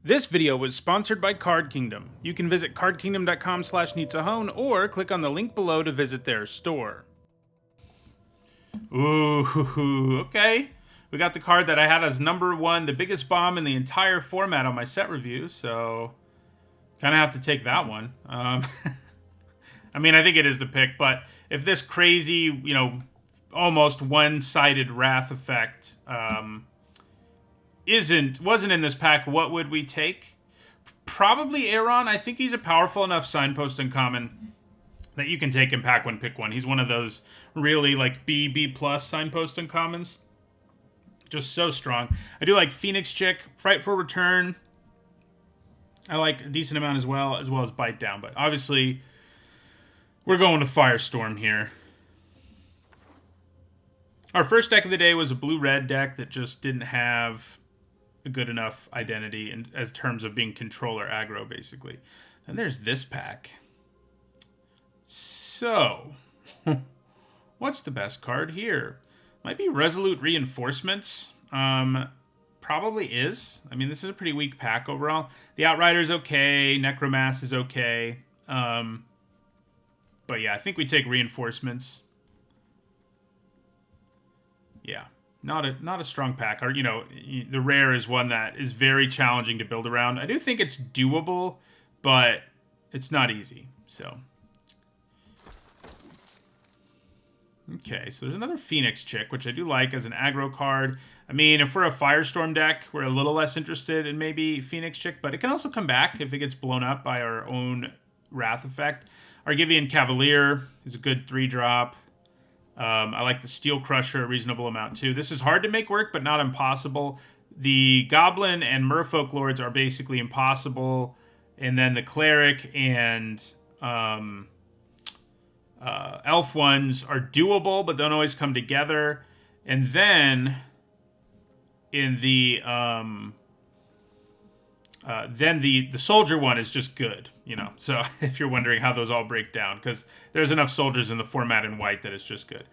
This video was sponsored by Card Kingdom. You can visit cardkingdom.com/Nitzahone or click on the link below to visit their store. Ooh, okay. We got the card that I had as number 1, the biggest bomb in the entire format on my set review, so kind of have to take that one. I mean, I think it is the pick, but if this crazy, almost one-sided Wrath effect wasn't in this pack, what would we take? Probably Aaron. I think he's a powerful enough signpost uncommon that you can take him pack 1, pick 1. He's one of those really like B+ signpost uncommons. Just so strong. I do like Phoenix Chick, Frightful Return. I like a decent amount as well as Bite Down, but obviously we're going with Firestorm here. Our first deck of the day was a blue-red deck that just didn't have a good enough identity in terms of being controller aggro, basically. Then there's this pack. So, what's the best card here? Might be Resolute Reinforcements. Probably is. I mean, this is a pretty weak pack overall. The Outrider's okay. Necromass is okay. But yeah, I think we take Reinforcements. Yeah, not a strong pack. Or, the rare is one that is very challenging to build around. I do think it's doable, but it's not easy. So, okay, so there's another Phoenix Chick, which I do like as an aggro card. I mean, if we're a Firestorm deck, we're a little less interested in maybe Phoenix Chick, but it can also come back if it gets blown up by our own Wrath effect. Argivian Cavalier is a good 3-drop. I like the Steel Crusher a reasonable amount too. This is hard to make work, but not impossible. The Goblin and Merfolk Lords are basically impossible. And then the Cleric and Elf ones are doable, but don't always come together. And then in the Soldier one is just good, So if you're wondering how those all break down, because there's enough soldiers in the format in white that it's just good.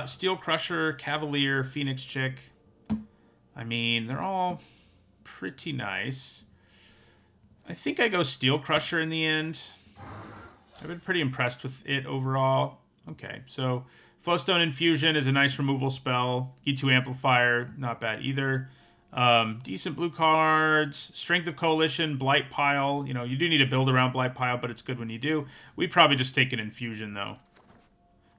Steel Crusher, Cavalier, Phoenix Chick. I mean, they're all pretty nice. I think I go Steel Crusher in the end. I've been pretty impressed with it overall. Okay, so Flowstone Infusion is a nice removal spell. E2 Amplifier, not bad either. Decent blue cards. Strength of Coalition, Blight Pile. You do need to build around Blight Pile, but it's good when you do. We'd probably just take an Infusion, though.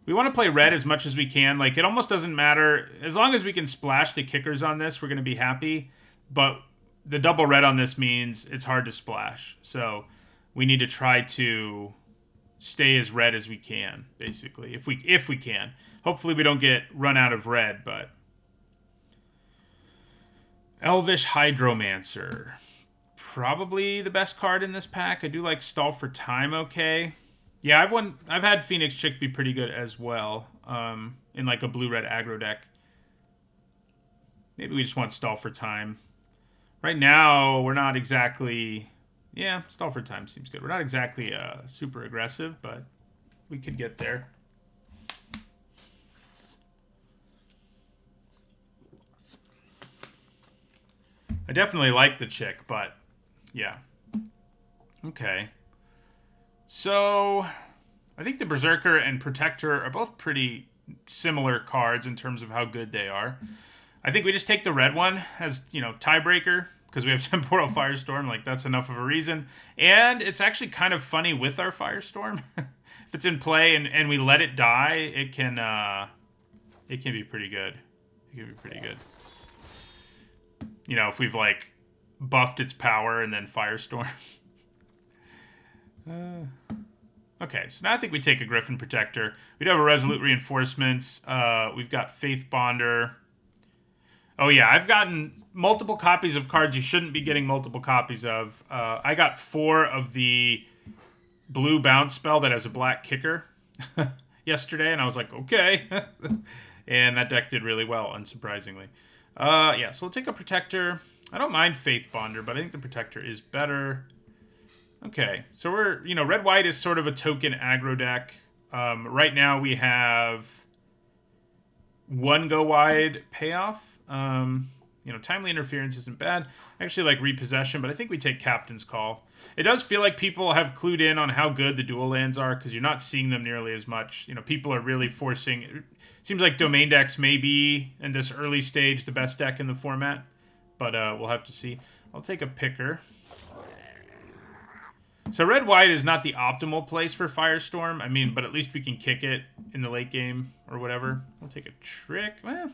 We want to play red as much as we can. Like, it almost doesn't matter. As long as we can splash the kickers on this, we're going to be happy. But the double red on this means it's hard to splash. So we need to try to stay as red as we can, basically, if we can. Hopefully we don't get run out of red, but Elvish Hydromancer, probably the best card in this pack. I do like Stall for Time, okay. Yeah, I've had Phoenix Chick be pretty good as well, in like a blue-red aggro deck. Maybe we just want Stall for Time. Right now, we're not exactly... Yeah, Stall for Time seems good. We're not exactly super aggressive, but we could get there. I definitely like the Chick, but yeah. Okay. So, I think the Berserker and Protector are both pretty similar cards in terms of how good they are. I think we just take the red one as, tiebreaker, because we have Temporal Firestorm. Like, that's enough of a reason. And it's actually kind of funny with our Firestorm. If it's in play and we let it die, it can be pretty good. It can be pretty good. If we've, like, buffed its power and then Firestorm. Okay, so now I think we take a Griffin Protector. We do have a Resolute Reinforcements. We've got Faith Bonder. Oh, yeah, I've gotten multiple copies of cards you shouldn't be getting multiple copies of. I got 4 of the blue bounce spell that has a black kicker yesterday, and I was like, okay. And that deck did really well, unsurprisingly. Yeah, so we'll take a Protector. I don't mind Faith Bonder, but I think the Protector is better. Okay, so we're, red-white is sort of a token aggro deck. Right now we have 1 go wide payoff. You know, Timely Interference isn't bad. I actually like Repossession, but I think we take Captain's Call. It does feel like people have clued in on how good the dual lands are because you're not seeing them nearly as much. You know, people are really forcing... It seems like Domain decks may be, in this early stage, the best deck in the format, but we'll have to see. I'll take a Picker. So red-white is not the optimal place for Firestorm. I mean, but at least we can kick it in the late game or whatever. We'll take a Trick. Well,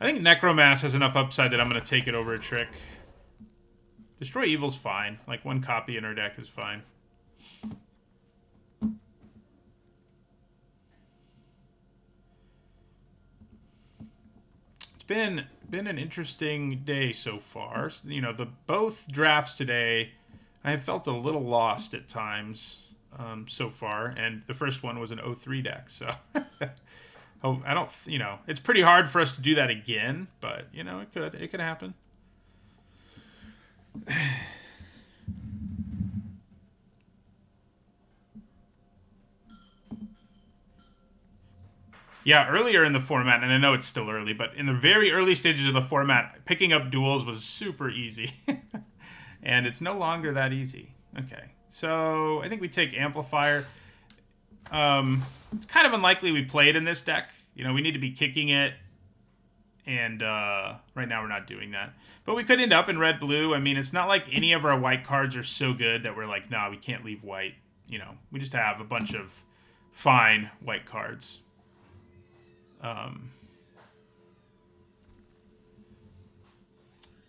I think Necromass has enough upside that I'm going to take it over a Trick. Destroy Evil's fine. Like, one copy in our deck is fine. It's been an interesting day so far. You know, both drafts today... I have felt a little lost at times so far, and the first one was an 0-3 deck, so I don't, you know, it's pretty hard for us to do that again, but, you know, it could happen. Yeah, earlier in the format, and I know it's still early, but in the very early stages of the format, picking up duels was super easy. And it's no longer that easy. Okay, so I think we take Amplifier. It's kind of unlikely we play it in this deck. You know, we need to be kicking it. And right now we're not doing that. But we could end up in red-blue. I mean, it's not like any of our white cards are so good that we're like, nah, we can't leave white. You know, we just have a bunch of fine white cards.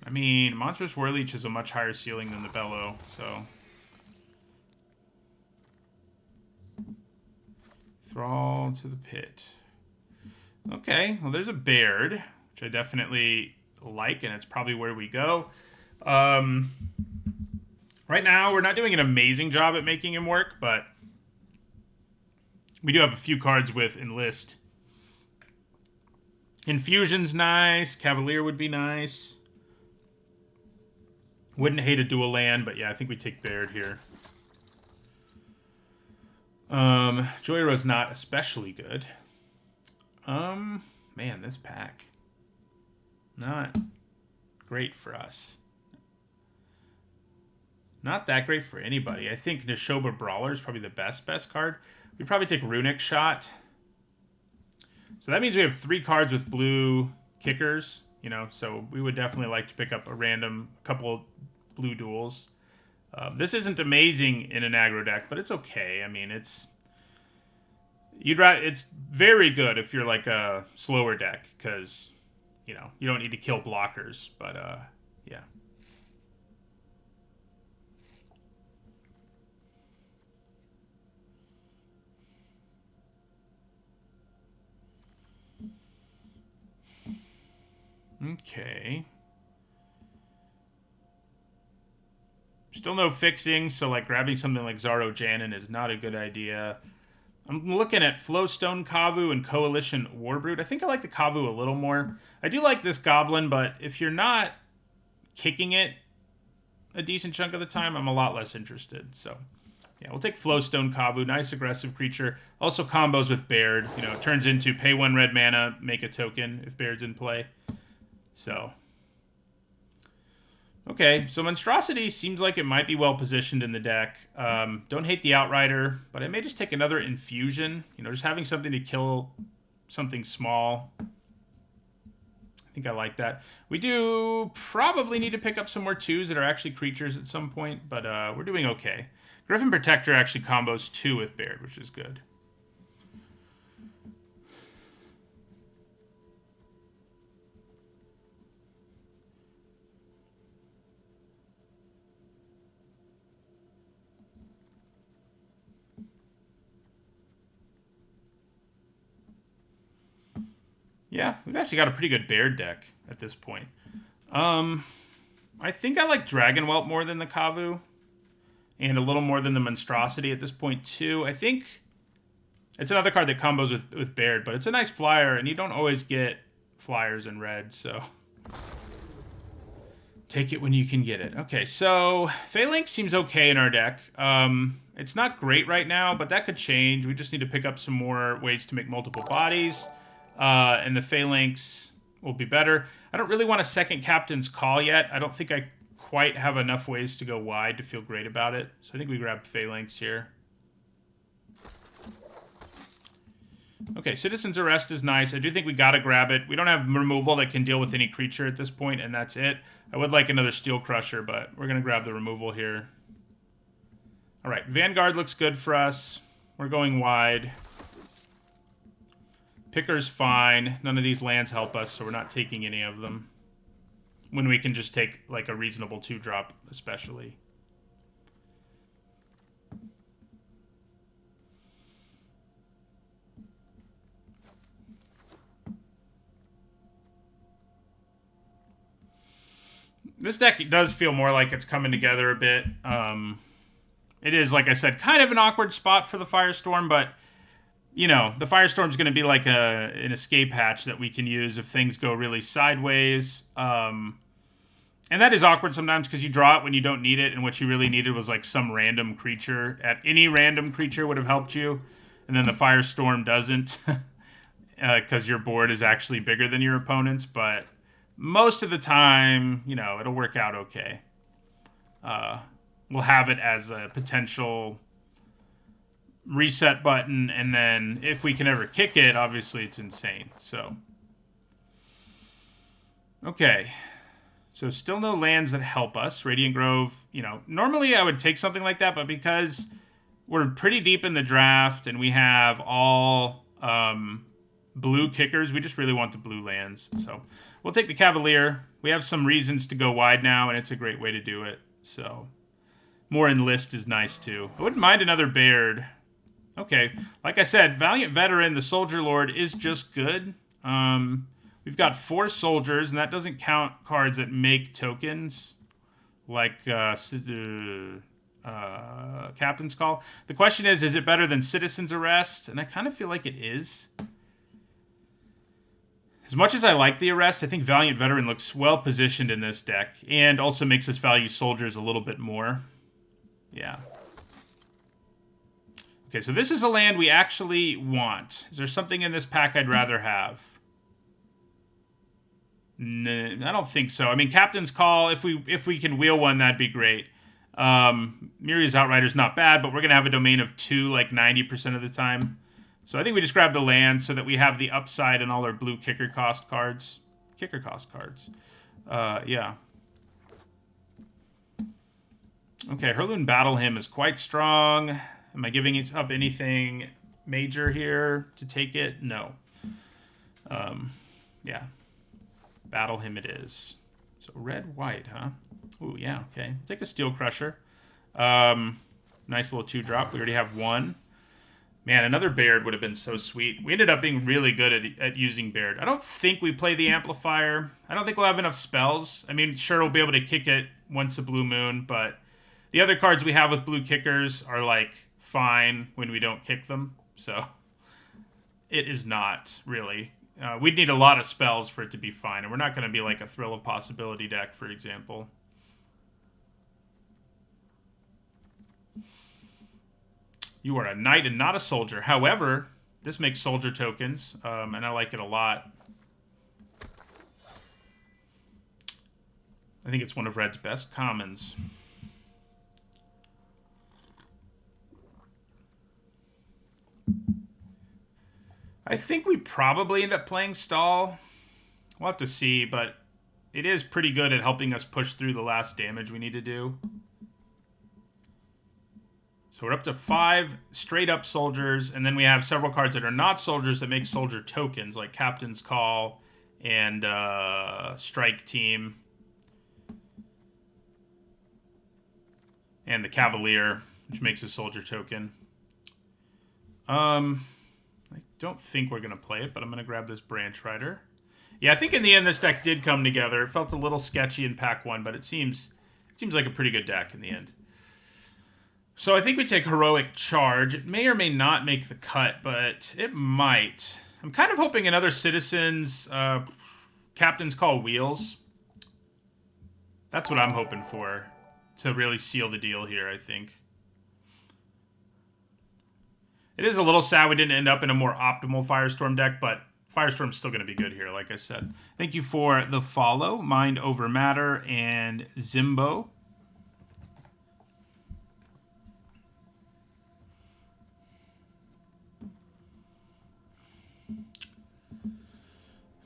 I mean, Monstrous Whirleach is a much higher ceiling than the Bellow, so... Thrall to the Pit. Okay, well, there's a Baird, which I definitely like, and it's probably where we go. Right now, we're not doing an amazing job at making him work, but we do have a few cards with Enlist. Infusion's nice. Cavalier would be nice. Wouldn't hate a dual land, but yeah, I think we take Baird here. Joyra's not especially good. Man, this pack. Not great for us. Not that great for anybody. I think Neshoba Brawler is probably the best card. We'd probably take Runic Shot. So that means we have 3 cards with blue kickers. You know, so we would definitely like to pick up a random couple blue duels. This isn't amazing in an aggro deck, but it's okay. I mean, it's very good if you're like a slower deck because, you know, you don't need to kill blockers. But yeah. Okay. Still no fixing, so like grabbing something like Zaro Janin is not a good idea. I'm looking at Flowstone Kavu and Coalition Warbrute. I think I like the Kavu a little more. I do like this Goblin, but if you're not kicking it a decent chunk of the time, I'm a lot less interested. So yeah, we'll take Flowstone Kavu. Nice aggressive creature. Also combos with Baird. You know, it turns into pay 1 red mana, make a token if Baird's in play. So, okay, so Monstrosity seems like it might be well positioned in the deck. Don't hate the Outrider, but I may just take another Infusion. You know, just having something to kill something small. I think I like that. We do probably need to pick up some more 2s that are actually creatures at some point, but we're doing okay. Griffin Protector actually combos 2 with Baird, which is good. Yeah, we've actually got a pretty good Baird deck at this point. I think I like Dragonwelt more than the Kavu. And a little more than the Monstrosity at this point, too. I think it's another card that combos with Baird, but it's a nice flyer, and you don't always get flyers in red, so... Take it when you can get it. Okay, so Phalanx seems okay in our deck. It's not great right now, but that could change. We just need to pick up some more ways to make multiple bodies. And the Phalanx will be better. I don't really want a second Captain's Call yet. I don't think I quite have enough ways to go wide to feel great about it. So I think we grab Phalanx here. Okay, Citizen's Arrest is nice. I do think we gotta grab it. We don't have removal that can deal with any creature at this point, and that's it. I would like another Steel Crusher, but we're gonna grab the removal here. Alright, Vanguard looks good for us. We're going wide. Picker's fine. None of these lands help us, so we're not taking any of them. When we can just take, like, a reasonable 2-drop, especially. This deck does feel more like it's coming together a bit. It is, like I said, kind of an awkward spot for the Firestorm, but, you know, the Firestorm's going to be like an escape hatch that we can use if things go really sideways. And that is awkward sometimes because you draw it when you don't need it, and what you really needed was like some random creature. Any random creature would have helped you, and then the Firestorm doesn't because your board is actually bigger than your opponent's, but most of the time, you know, it'll work out okay. We'll have it as a potential reset button, and then if we can ever kick it, obviously it's insane. So, okay. So still no lands that help us. Radiant Grove, you know, normally I would take something like that, but because we're pretty deep in the draft and we have all blue kickers, we just really want the blue lands. So we'll take the Cavalier. We have some reasons to go wide now, and it's a great way to do it. So more enlist is nice too. I wouldn't mind another Baird. Okay, like I said, Valiant Veteran, the Soldier Lord, is just good. We've got 4 soldiers, and that doesn't count cards that make tokens, like Captain's Call. The question is it better than Citizen's Arrest? And I kind of feel like it is. As much as I like the Arrest, I think Valiant Veteran looks well positioned in this deck, and also makes us value soldiers a little bit more. Yeah. Okay, so this is a land we actually want. Is there something in this pack I'd rather have? No, I don't think so. I mean, Captain's Call, if we can wheel one, that'd be great. Miria's Outrider's not bad, but we're going to have a domain of 2 like 90% of the time. So I think we just grabbed a land so that we have the upside in all our blue kicker cost cards. Yeah. Okay, Hurloon Battle Hymn is quite strong. Am I giving up anything major here to take it? No. Yeah. Battle Hymn it is. So red-white, huh? Ooh, yeah, okay. Take a Steel Crusher. Nice little 2-drop. We already have 1. Man, another Baird would have been so sweet. We ended up being really good at using Baird. I don't think we play the Amplifier. I don't think we'll have enough spells. I mean, sure, we'll be able to kick it once a blue moon, but the other cards we have with blue kickers are, like, fine when we don't kick them. So it is not, really. We'd need a lot of spells for it to be fine, and we're not going to be like a Thrill of Possibility deck, for example. You are a knight and not a soldier. However, this makes soldier tokens, and I like it a lot. I think it's one of Red's best commons. I think we probably end up playing Stall. We'll have to see, but it is pretty good at helping us push through the last damage we need to do. So we're up to 5 straight-up soldiers, and then we have several cards that are not soldiers that make soldier tokens, like Captain's Call and Strike Team. And the Cavalier, which makes a soldier token. I don't think we're going to play it, but I'm going to grab this Branch Rider. Yeah, I think in the end this deck did come together. It felt a little sketchy in pack 1, but it seems like a pretty good deck in the end. So I think we take Heroic Charge. It may or may not make the cut, but it might. I'm kind of hoping another Citizens Captain's Call Wheels. That's what I'm hoping for to really seal the deal here, I think. It is a little sad we didn't end up in a more optimal Firestorm deck, but Firestorm's still going to be good here, like I said. Thank you for the follow, Mind Over Matter, and Zimbo.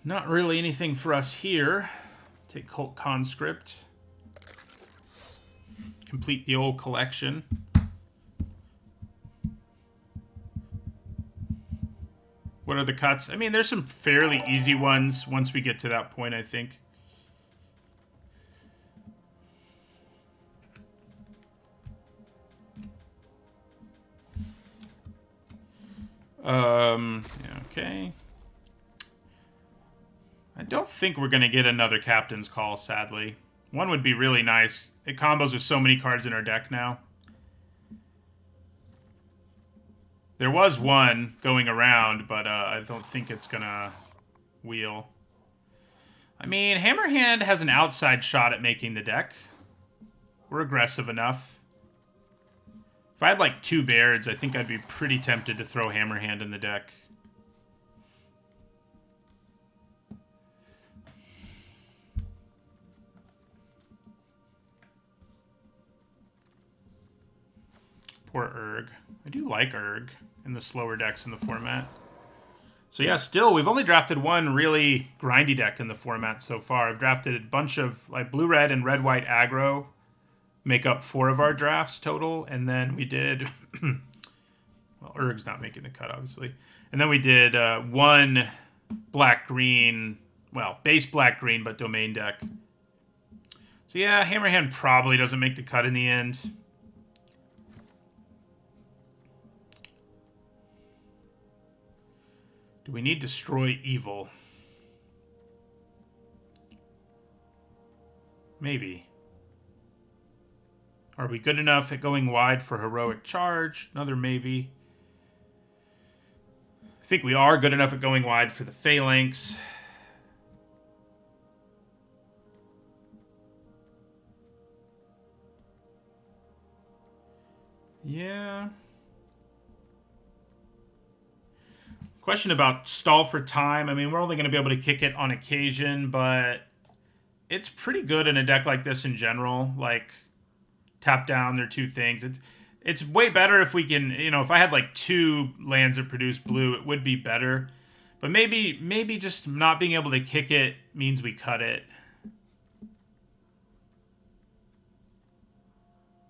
Not really anything for us here. Take Cult Conscript. Complete the old collection. What are the cuts? I mean, there's some fairly easy ones once we get to that point, I think. Yeah, okay. I don't think we're going to get another Captain's Call, sadly. One would be really nice. It combos with so many cards in our deck now. There was one going around, but I don't think it's going to wheel. I mean, Hammerhand has an outside shot at making the deck. We're aggressive enough. If I had like 2 Bairds, I think I'd be pretty tempted to throw Hammerhand in the deck. Poor Urg. I do like Urg in the slower decks in the format. So yeah, still, we've only drafted one really grindy deck in the format so far. I've drafted a bunch of like blue-red and red-white aggro, make up 4 of our drafts total, and then we did... well, Urg's not making the cut, obviously. And then we did 1 black-green, well, base black-green, but domain deck. So yeah, Hammerhand probably doesn't make the cut in the end. Do we need Destroy Evil? Maybe. Are we good enough at going wide for Heroic Charge? Another maybe. I think we are good enough at going wide for the Phalanx. Yeah. Question about stall for time. I mean, we're only going to be able to kick it on occasion, but it's pretty good in a deck like this in general. Like, tap down, they're 2 things. It's way better if we can, you know, if I had like 2 lands that produce blue, it would be better. But maybe just not being able to kick it means we cut it.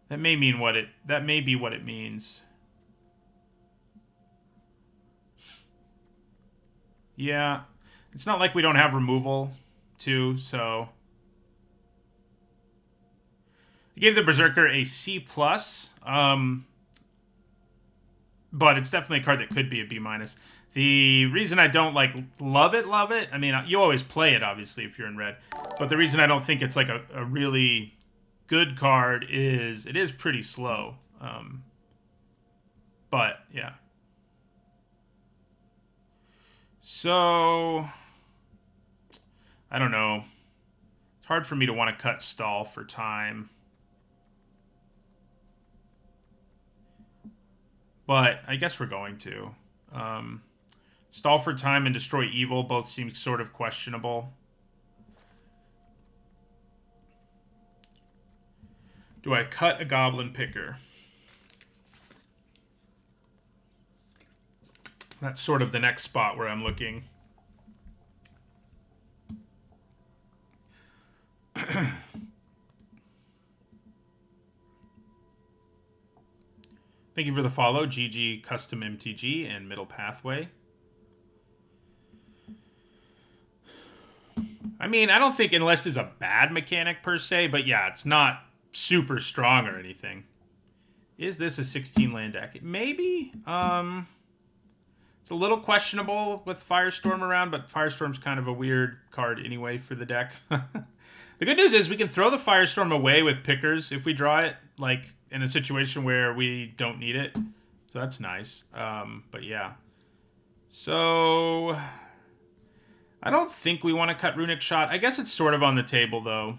That may be what it means. Yeah, it's not like we don't have removal, too, so... I gave the Berserker a C+, but it's definitely a card that could be a B-. The reason I don't, like, love it, I mean, you always play it, obviously, if you're in red, but the reason I don't think it's, like, a really good card is it is pretty slow. But, yeah. So, I don't know. It's hard for me to want to cut stall for time. But I guess we're going to. Stall for time and destroy evil both seem sort of questionable. Do I cut a Goblin Picker? That's sort of the next spot where I'm looking. Thank you for the follow, GG Custom MTG and Middle Pathway. I mean, I don't think Enlist is a bad mechanic per se, but yeah, it's not super strong or anything. Is this a 16-land deck? Maybe. It's a little questionable with Firestorm around, but Firestorm's kind of a weird card anyway for the deck. The good news is we can throw the Firestorm away with Pickers if we draw it, like, in a situation where we don't need it. So that's nice. But yeah. So, I don't think we want to cut Runic Shot. I guess it's sort of on the table, though.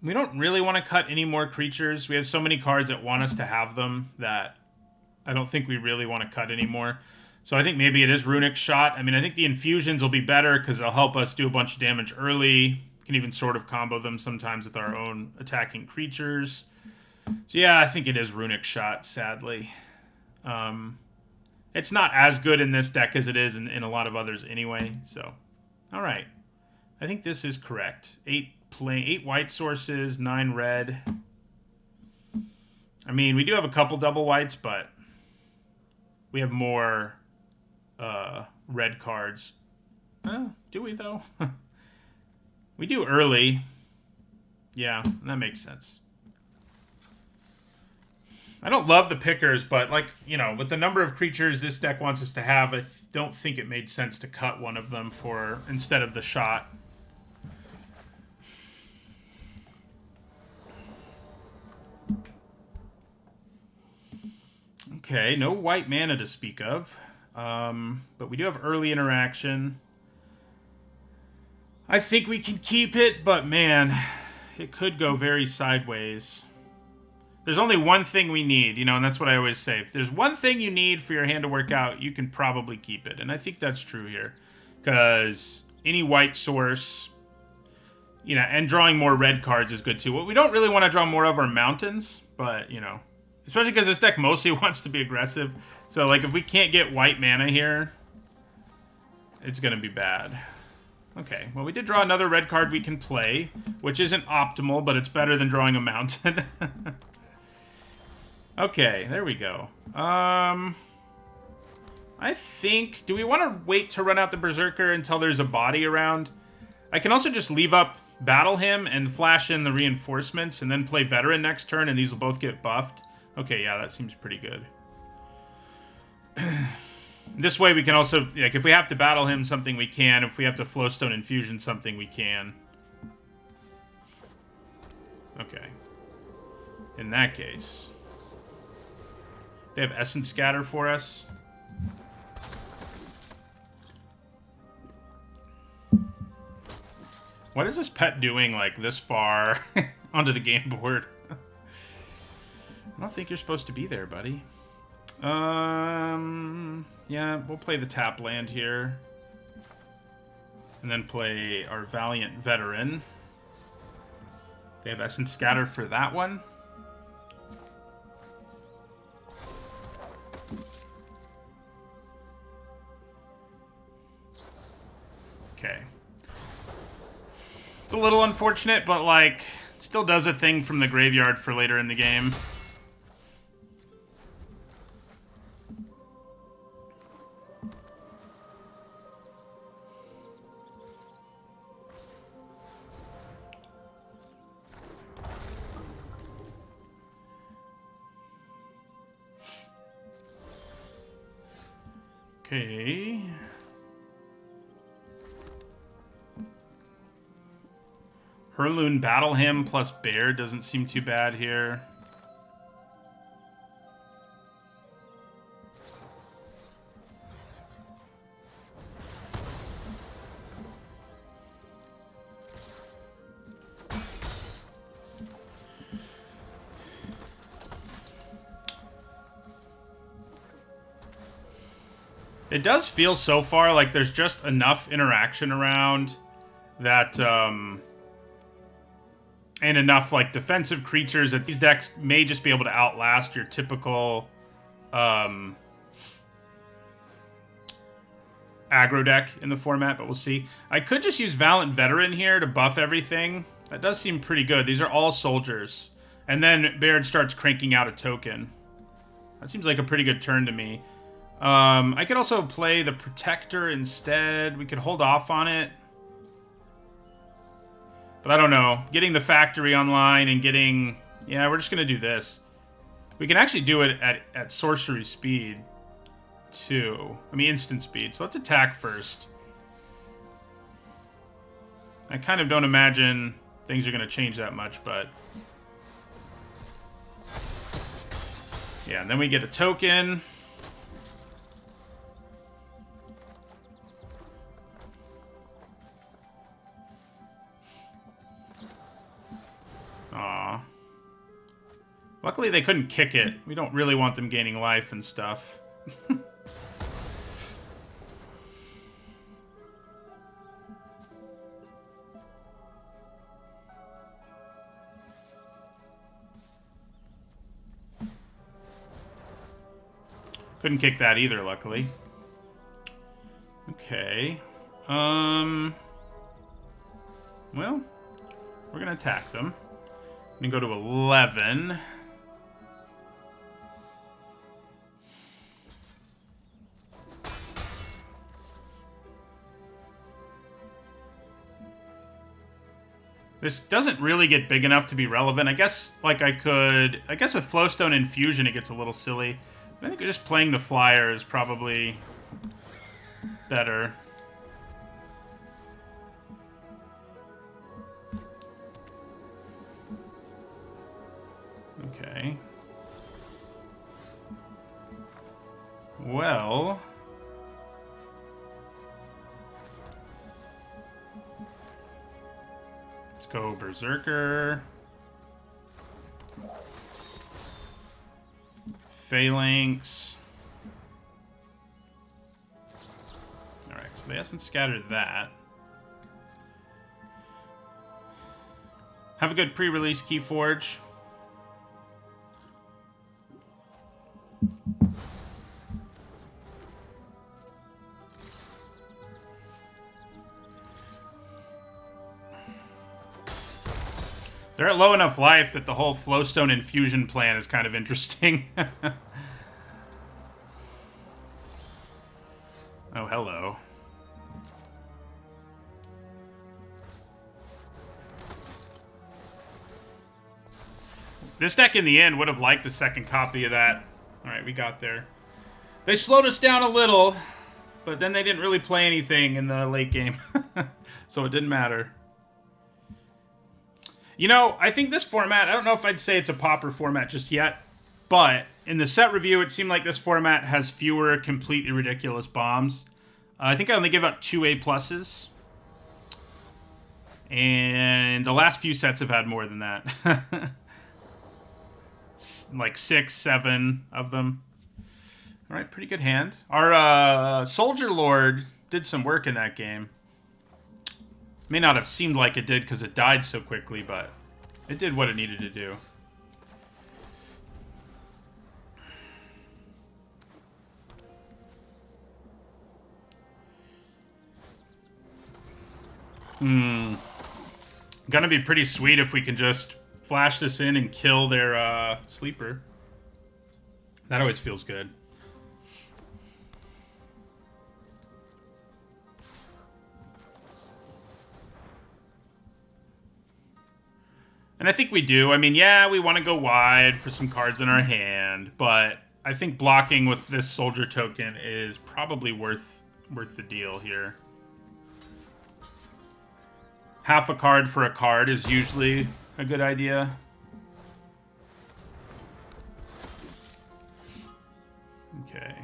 We don't really want to cut any more creatures. We have so many cards that want us to have them that I don't think we really want to cut anymore. So I think maybe it is Runic Shot. I mean, I think the infusions will be better because they'll help us do a bunch of damage early. We can even sort of combo them sometimes with our own attacking creatures. So yeah, I think it is Runic Shot, sadly. It's not as good in this deck as it is in a lot of others anyway. So, all right. I think this is correct. 8 white sources, 9 red. I mean, we do have a couple double whites, but we have more red cards. Do we, though? We do early. Yeah, that makes sense. I don't love the pickers, but, like, you know, with the number of creatures this deck wants us to have, I don't think it made sense to cut one of them instead of the shot. Okay, no white mana to speak of. But we do have early interaction. I think we can keep it, but man, it could go very sideways. There's only one thing we need, you know, and that's what I always say. If there's one thing you need for your hand to work out, you can probably keep it. And I think that's true here. Because any white source, you know, and drawing more red cards is good too. What we don't really want to draw more of are mountains, but, you know, especially because this deck mostly wants to be aggressive. So, like, if we can't get white mana here, it's going to be bad. Okay, well, we did draw another red card we can play, which isn't optimal, but it's better than drawing a mountain. Okay, there we go. I think... Do we want to wait to run out the Berserker until there's a body around? I can also just leave up Battle Him and flash in the reinforcements and then play Veteran next turn, and these will both get buffed. Okay, yeah, that seems pretty good. This way we can also... Like, if we have to Battle Him something, we can. If we have to Flowstone Infusion something, we can. Okay. In that case... They have Essence Scatter for us. What is this pet doing, like, this far onto the game board? I don't think you're supposed to be there, buddy. Yeah, we'll play the tap land here. And then play our Valiant Veteran. They have Essence Scatter for that one. Okay. It's a little unfortunate, but, like, it still does a thing from the graveyard for later in the game. Okay. Herloon Battle Him plus Bear doesn't seem too bad here. It does feel so far like there's just enough interaction around that, and enough, like, defensive creatures that these decks may just be able to outlast your typical aggro deck in the format, but we'll see. I could just use Valiant Veteran here to buff everything. That does seem pretty good. These are all soldiers. And then Baird starts cranking out a token. That seems like a pretty good turn to me. I could also play the Protector instead. We could hold off on it. But I don't know. Getting the factory online and getting... Yeah, we're just going to do this. We can actually do it at sorcery speed, too. I mean, instant speed. So let's attack first. I kind of don't imagine things are going to change that much, but... Yeah, and then we get a token. hopefully they couldn't kick it. We don't really want them gaining life and stuff. Couldn't kick that either, luckily. Okay. Well, we're gonna attack them. I'm gonna go to 11. This doesn't really get big enough to be relevant. I guess, like, I guess with Flowstone Infusion it gets a little silly. I think just playing the flyer is probably better. Okay. Well... let's go Berserker. Phalanx. Alright, so they hasn't scattered that. Have a good pre-release Keyforge. They're at low enough life that the whole Flowstone Infusion plan is kind of interesting. Oh, hello. This deck in the end would have liked a second copy of that. Alright, we got there. They slowed us down a little, but then they didn't really play anything in the late game. So it didn't matter. You know, I think this format, I don't know if I'd say it's a popper format just yet, but in the set review, it seemed like this format has fewer completely ridiculous bombs. I think I only give out 2 A+. And the last few sets have had more than that. Like 6, 7 of them. All right, pretty good hand. Our Soldier Lord did some work in that game. May not have seemed like it did because it died so quickly, but it did what it needed to do. Gonna be pretty sweet if we can just flash this in and kill their sleeper. That always feels good. And I think we do. I mean, yeah, we want to go wide for some cards in our hand, but I think blocking with this soldier token is probably worth the deal here. Half a card for a card is usually a good idea. Okay.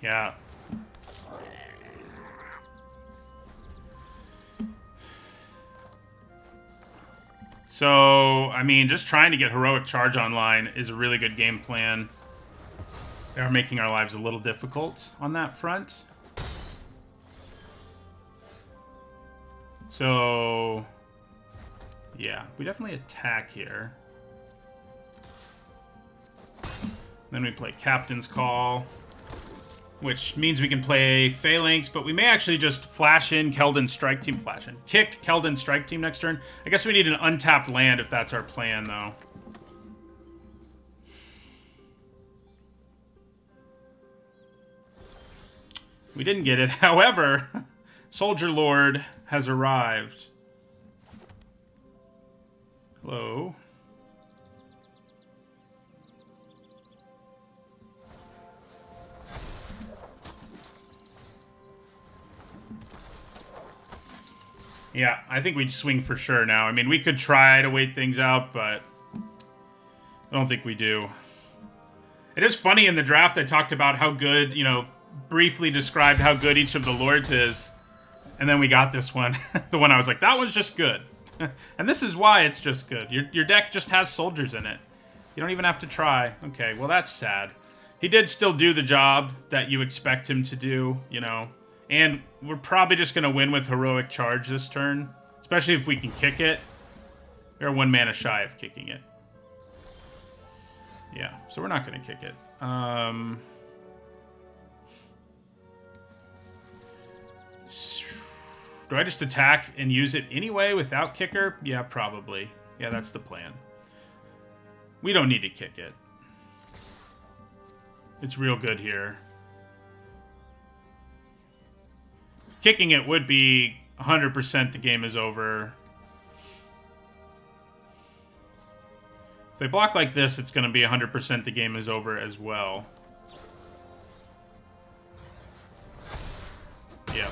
Yeah. So, I mean, just trying to get Heroic Charge online is a really good game plan. They are making our lives a little difficult on that front. So, yeah, we definitely attack here. Then we play Captain's Call, which means we can play Phalanx, but we may actually just flash in Keldon Strike Team. Flash in. Kick Keldon Strike Team next turn. I guess we need an untapped land if that's our plan, though. We didn't get it. However, Soldier Lord has arrived. Hello. Yeah, I think we'd swing for sure now. I mean, we could try to wait things out, but I don't think we do. It is funny, in the draft I talked about how good, you know, briefly described how good each of the lords is. And then we got this one. The one I was like, that one's just good. And this is why it's just good. Your deck just has soldiers in it. You don't even have to try. Okay, well, that's sad. He did still do the job that you expect him to do, you know. And we're probably just going to win with Heroic Charge this turn. Especially if we can kick it. We're 1 mana shy of kicking it. Yeah, so we're not going to kick it. Do I just attack and use it anyway without kicker? Yeah, probably. Yeah, that's the plan. We don't need to kick it. It's real good here. Kicking it would be 100% the game is over. If they block like this, it's going to be 100% the game is over as well. Yeah.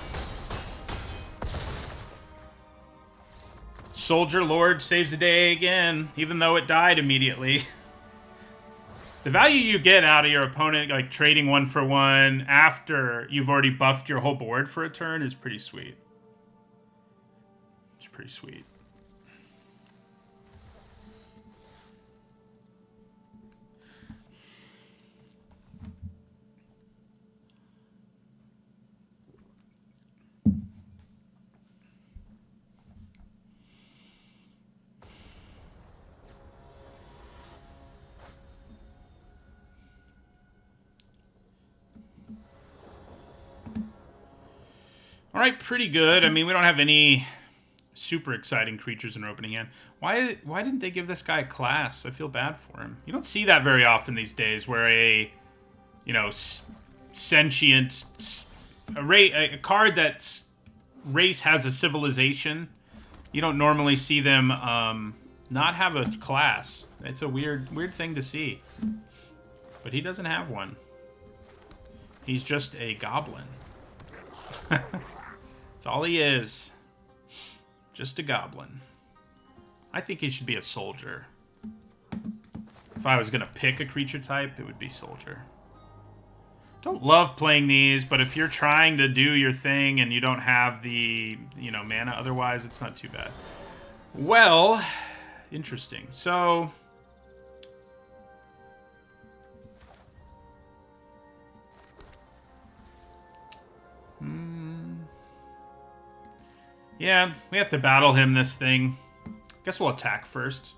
Soldier Lord saves the day again, even though it died immediately. The value you get out of your opponent, like trading 1 for 1 after you've already buffed your whole board for a turn, is pretty sweet. It's pretty sweet. All right, pretty good. I mean, we don't have any super exciting creatures in our opening hand. Why didn't they give this guy a class? I feel bad for him. You don't see that very often these days, where a, you know, sentient, a card that's race has a civilization. You don't normally see them not have a class. It's a weird thing to see. But he doesn't have one. He's just a goblin. That's all he is. Just a goblin. I think he should be a soldier. If I was going to pick a creature type, it would be soldier. Don't love playing these, but if you're trying to do your thing and you don't have the, you know, mana otherwise, it's not too bad. Well, interesting. So, yeah, we have to battle him this thing. Guess we'll attack first.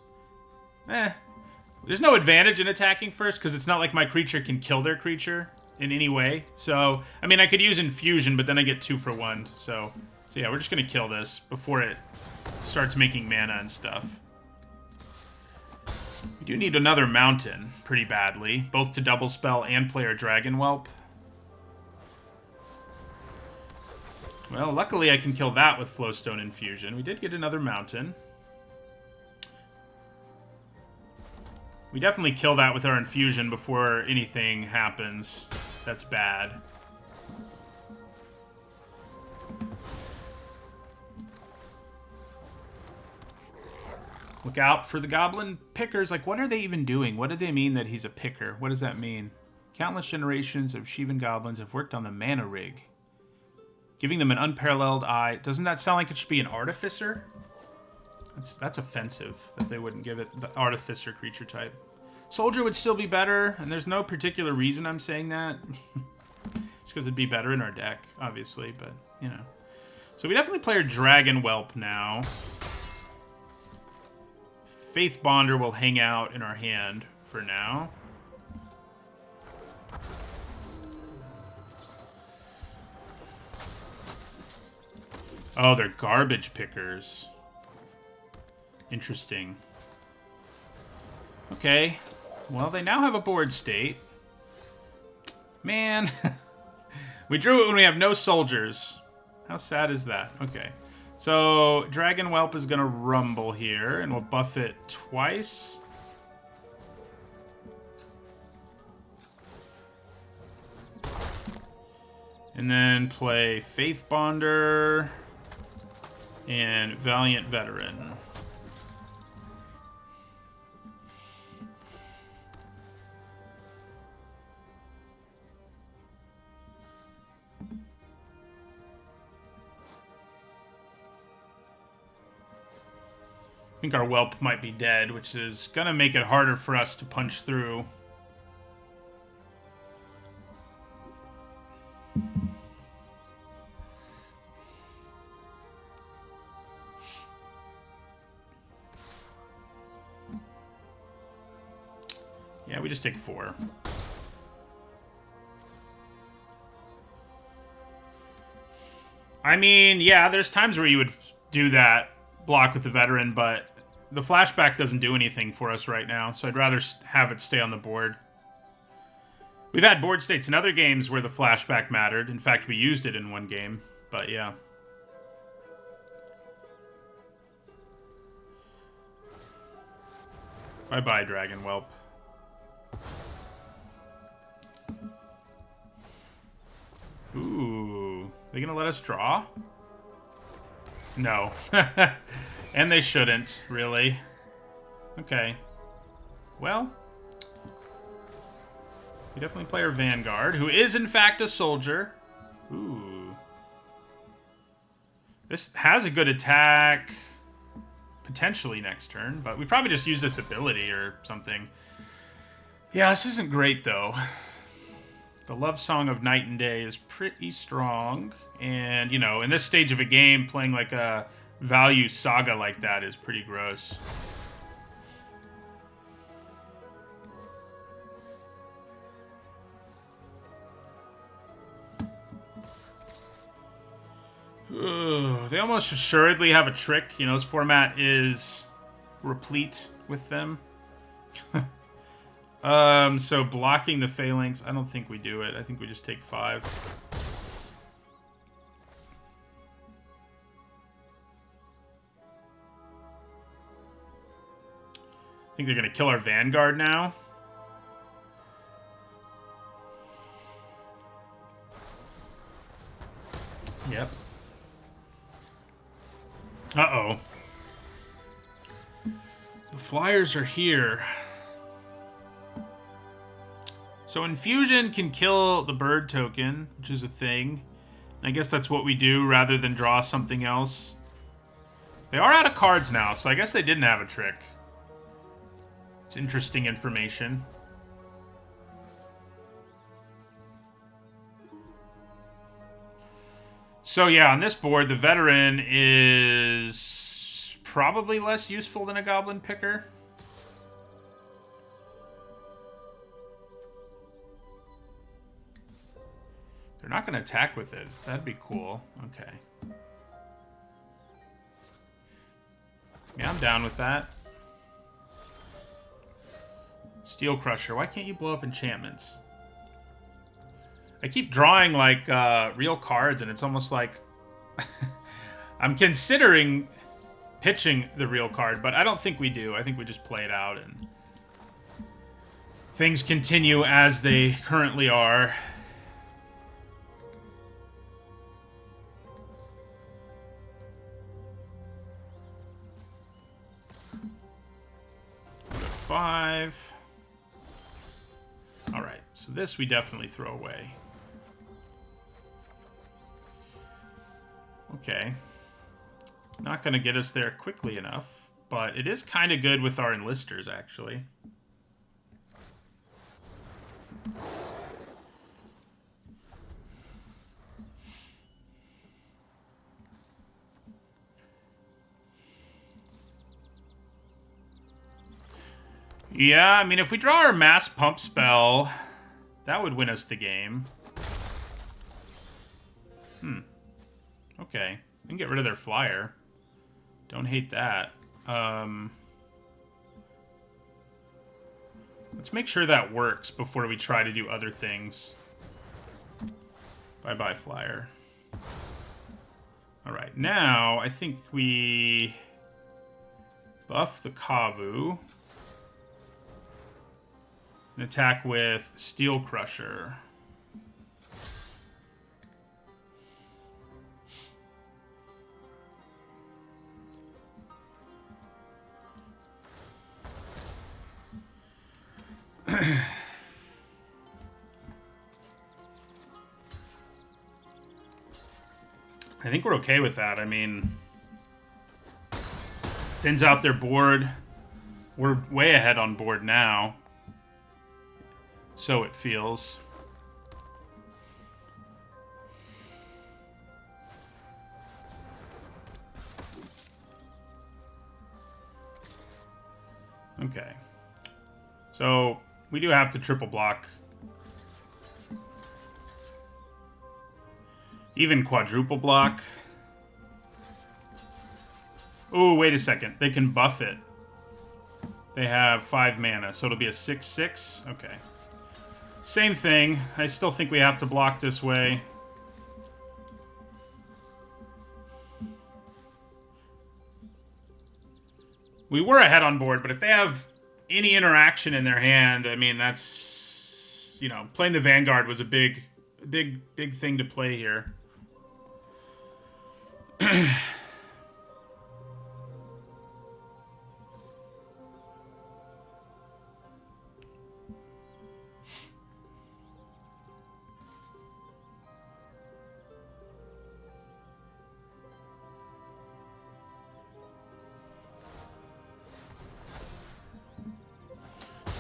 There's no advantage in attacking first because it's not like my creature can kill their creature in any way. So, I mean, I could use Infusion, but then I get 2 for 1. So yeah, we're just going to kill this before it starts making mana and stuff. We do need another mountain pretty badly, both to double spell and play our Dragon Whelp. Well, luckily I can kill that with Flowstone Infusion. We did get another mountain. We definitely kill that with our Infusion before anything happens. That's bad. Look out for the goblin pickers. Like, what are they even doing? What do they mean that he's a picker? What does that mean? Countless generations of Shivan goblins have worked on the mana rig, giving them an unparalleled eye. Doesn't that sound like it should be an artificer? That's offensive that they wouldn't give it the artificer creature type. Soldier would still be better, and there's no particular reason I'm saying that. Just because it'd be better in our deck, obviously, but, you know. So we definitely play our Dragon Whelp now. Faith Bonder will hang out in our hand for now. Oh, they're garbage pickers. Interesting. Okay. Well, they now have a board state. Man. We drew it when we have no soldiers. How sad is that? Okay. So, Dragon Whelp is going to rumble here, and we'll buff it twice. And then play Faith Bonder and Valiant Veteran. think our whelp might be dead, which is going to make it harder for us to punch through. Yeah, we just take 4. I mean, yeah, there's times where you would do that block with the veteran, but the flashback doesn't do anything for us right now, so I'd rather have it stay on the board. We've had board states in other games where the flashback mattered. In fact, we used it in one game, but yeah. Bye-bye, Dragon Whelp. Ooh. They gonna let us draw? No. And they shouldn't, really. Okay. Well. We definitely play our Vanguard, who is in fact a soldier. Ooh. This has a good attack. Potentially next turn, but we probably just use this ability or something. Yeah, this isn't great, though. The Love Song of Night and Day is pretty strong. And, you know, in this stage of a game, playing like a value saga like that is pretty gross. Ugh, they almost assuredly have a trick. You know, this format is replete with them. So blocking the phalanx, I don't think we do it. I think we just take 5. I think they're going to kill our Vanguard now. Yep. Uh-oh. The Flyers are here. So Infusion can kill the bird token, which is a thing. I guess that's what we do rather than draw something else. They are out of cards now, so I guess they didn't have a trick. It's interesting information. So yeah, on this board, the veteran is probably less useful than a goblin picker. They're not going to attack with it. That'd be cool. Okay. Yeah, I'm down with that. Steel Crusher. Why can't you blow up enchantments? I keep drawing, like, real cards, and it's almost like... I'm considering pitching the real card, but I don't think we do. I think we just play it out, and... things continue as they currently are. Five. All right, so this we definitely throw away. Okay. Not going to get us there quickly enough, but it is kind of good with our enlisters, actually. Yeah, I mean, if we draw our mass pump spell, that would win us the game. Okay. We can get rid of their flyer. Don't hate that. Let's make sure that works before we try to do other things. Bye-bye, flyer. Alright, now I think we buff the Kavu. And attack with Steel Crusher. I think we're okay with that. I mean, Thins out their board. We're way ahead on board now. So it feels. Okay. So we do have to triple block. Even quadruple block. Ooh, wait a second. They can buff it. They have 5 mana, so it'll be a 6/6. Okay. Same thing. I still think we have to block this way. We were ahead on board, but if they have any interaction in their hand, I mean, that's, you know, playing the Vanguard was a big thing to play here.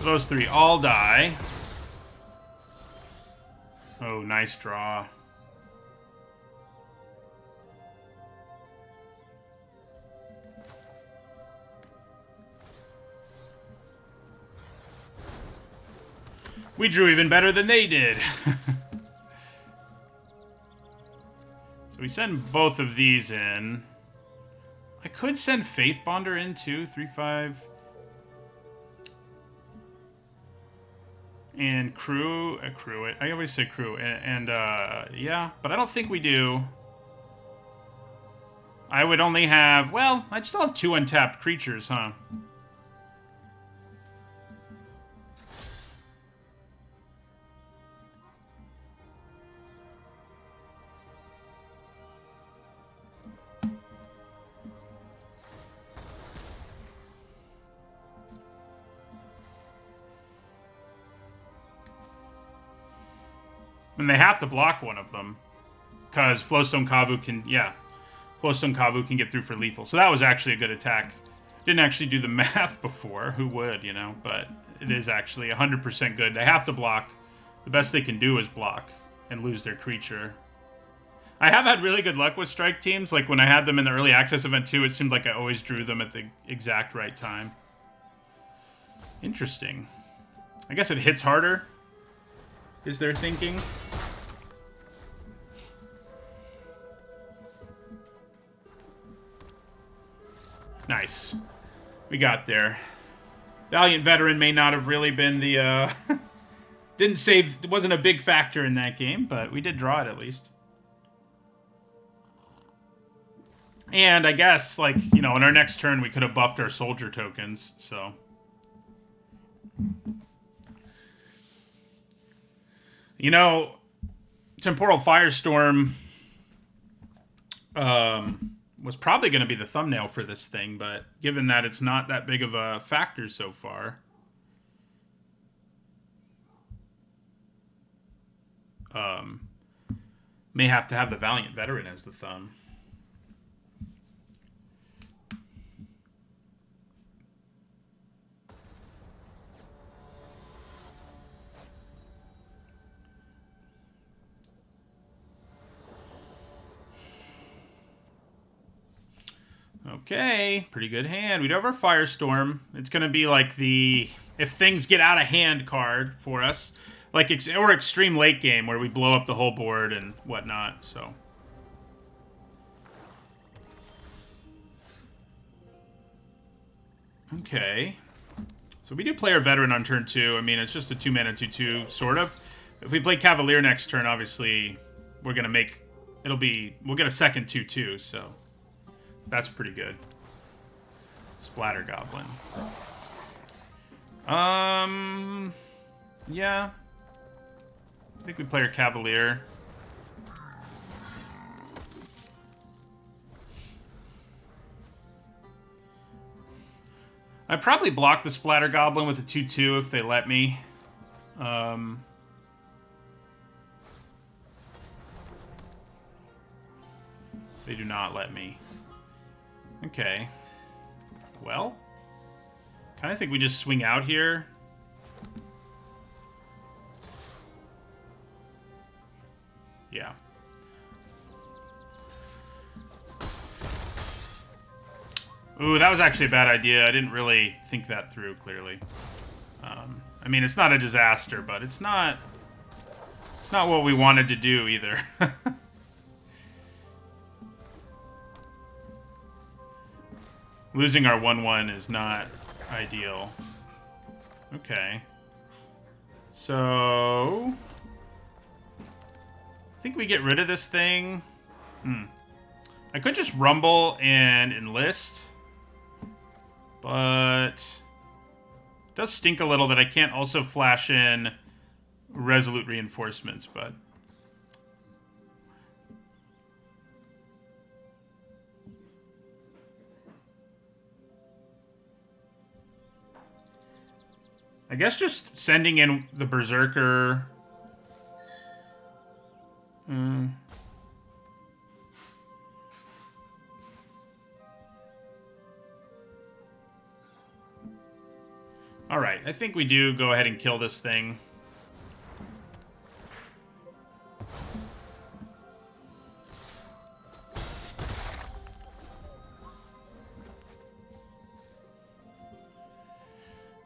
Those 3 all die. Oh, nice draw. We drew even better than they did. So we send both of these in. I could send Faith Bonder in too. 3/5. And crew it. I always say crew. And yeah, but I don't think we do. I would only have, well, I'd still have 2 untapped creatures, huh? And they have to block one of them. Because Flowstone Kavu can, yeah. Flowstone Kavu can get through for lethal. So that was actually a good attack. Didn't actually do the math before. Who would, you know? But it is actually 100% good. They have to block. The best they can do is block and lose their creature. I have had really good luck with strike teams. Like when I had them in the early access event too, it seemed like I always drew them at the exact right time. Interesting. I guess it hits harder, is their thinking. Nice. We got there. Valiant Veteran may not have really been the, didn't save, it wasn't a big factor in that game, but we did draw it at least. And I guess, like, you know, in our next turn, we could have buffed our soldier tokens, so. You know, Temporal Firestorm was probably going to be the thumbnail for this thing, but given that it's not that big of a factor so far, may have to have the Valiant Veteran as the thumb. Okay, pretty good hand. We do have our Firestorm. It's going to be like the if things get out of hand card for us. Like, or extreme late game where we blow up the whole board and whatnot, so. Okay. So we do play our Veteran on turn 2. I mean, it's just a 2-mana 2/2, sort of. If we play Cavalier next turn, obviously, we're going to make... we'll get a second 2/2, so... That's pretty good. Splatter Goblin. Yeah. I think we play our Cavalier. I'd probably block the Splatter Goblin with a 2/2 if they let me. They do not let me. Okay. Well, kind of think we just swing out here. Yeah. Ooh, that was actually a bad idea. I didn't really think that through clearly. I mean, it's not a disaster, but it's not what we wanted to do either. Losing our 1/1 is not ideal. Okay. So I think we get rid of this thing. I could just rumble and enlist, but it does stink a little that I can't also flash in resolute reinforcements, but I guess just sending in the Berserker. All right, I think we do go ahead and kill this thing.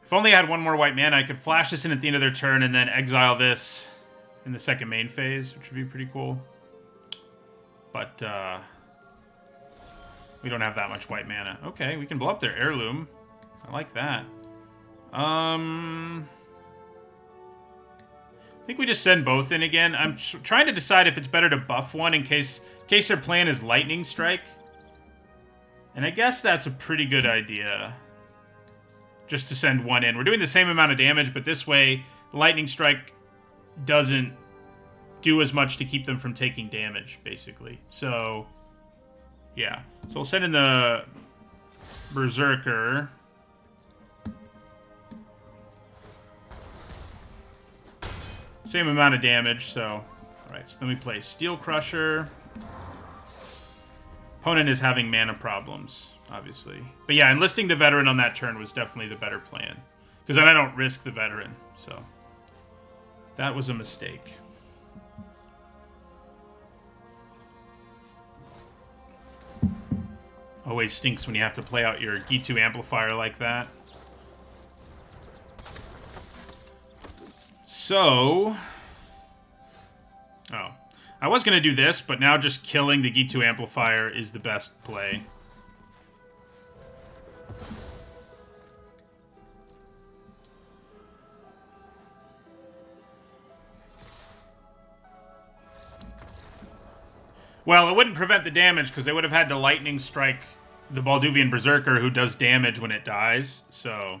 If only I had one more white mana, I could flash this in at the end of their turn and then exile this in the second main phase, which would be pretty cool. But we don't have that much white mana. Okay, we can blow up their heirloom. I like that. I think we just send both in again. I'm trying to decide if it's better to buff one in case their plan is Lightning Strike. And I guess that's a pretty good idea. Just to send one in. We're doing the same amount of damage, but this way, Lightning Strike doesn't do as much to keep them from taking damage, basically. So, yeah. So we'll send in the Berserker. Same amount of damage, so... Alright, so then we play Steel Crusher. Opponent is having mana problems, obviously. But yeah, enlisting the Veteran on that turn was definitely the better plan. Because then I don't risk the Veteran, so... That was a mistake. Always stinks when you have to play out your G2 amplifier like that. So... Oh. I was going to do this, but now just killing the G2 amplifier is the best play. Well, it wouldn't prevent the damage because they would have had to Lightning Strike the Balduvian Berserker who does damage when it dies, so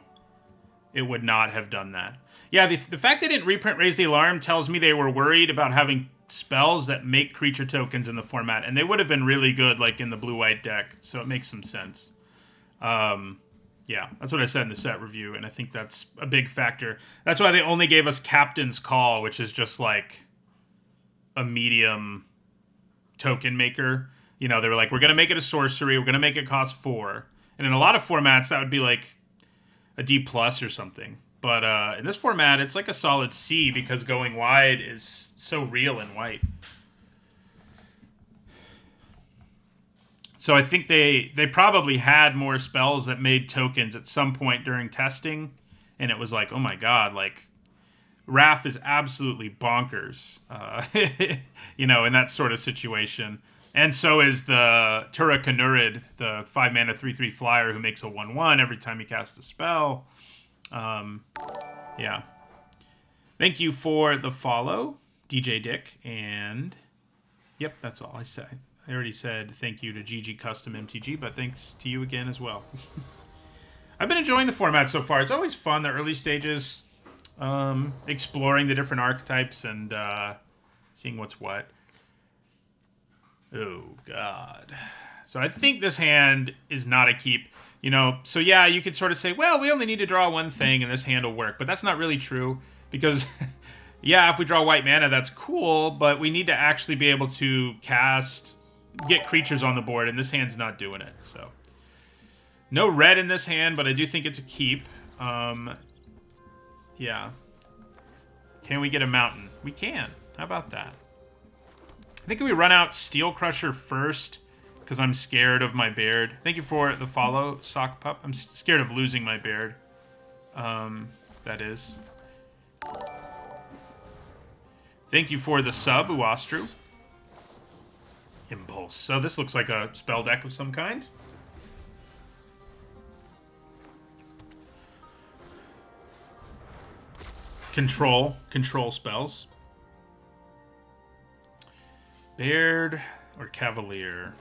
it would not have done that. Yeah, the fact they didn't reprint Raise the Alarm tells me they were worried about having spells that make creature tokens in the format, and they would have been really good like in the blue-white deck, so it makes some sense. Yeah, that's what I said in the set review, and I think that's a big factor. That's why they only gave us Captain's Call, which is just like a medium token maker. You know, they were like, we're going to make it a sorcery, we're going to make it cost 4. And in a lot of formats, that would be like a D+ or something. But in this format, it's like a solid C because going wide is so real in white. So I think they probably had more spells that made tokens at some point during testing. And it was like, oh my god, like, Wrath is absolutely bonkers, you know, in that sort of situation. And so is the Tura Kanurid, the 5-mana 3/3 flyer who makes a 1/1 every time you cast a spell. Yeah. Thank you for the follow, DJ Dick, and yep, that's all I said. I already said thank you to GG Custom MTG, but thanks to you again as well. I've been enjoying the format so far. It's always fun, the early stages, exploring the different archetypes and seeing what's what. Oh, God. So I think this hand is not a keep. You know, so yeah, you could sort of say, well, we only need to draw one thing and this hand will work. But that's not really true because, yeah, if we draw white mana, that's cool. But we need to actually be able to get creatures on the board, and this hand's not doing it. So No red in this hand, but I do think it's a keep. Yeah. Can we get a mountain? We can. How about that? I think we run out Steel Crusher first, because I'm scared of my Baird. Thank you for the follow, Sock Pup. I'm scared of losing my Baird. That is. Thank you for the sub, Uastru. Impulse. So this looks like a spell deck of some kind. Control spells. Baird or Cavalier?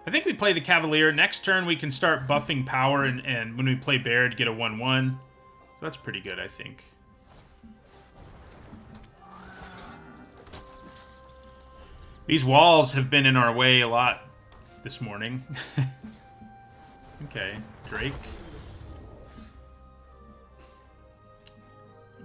I think we play the Cavalier. Next turn we can start buffing power, and when we play Baird, get a 1/1. So that's pretty good, I think. These walls have been in our way a lot this morning. Okay, Drake.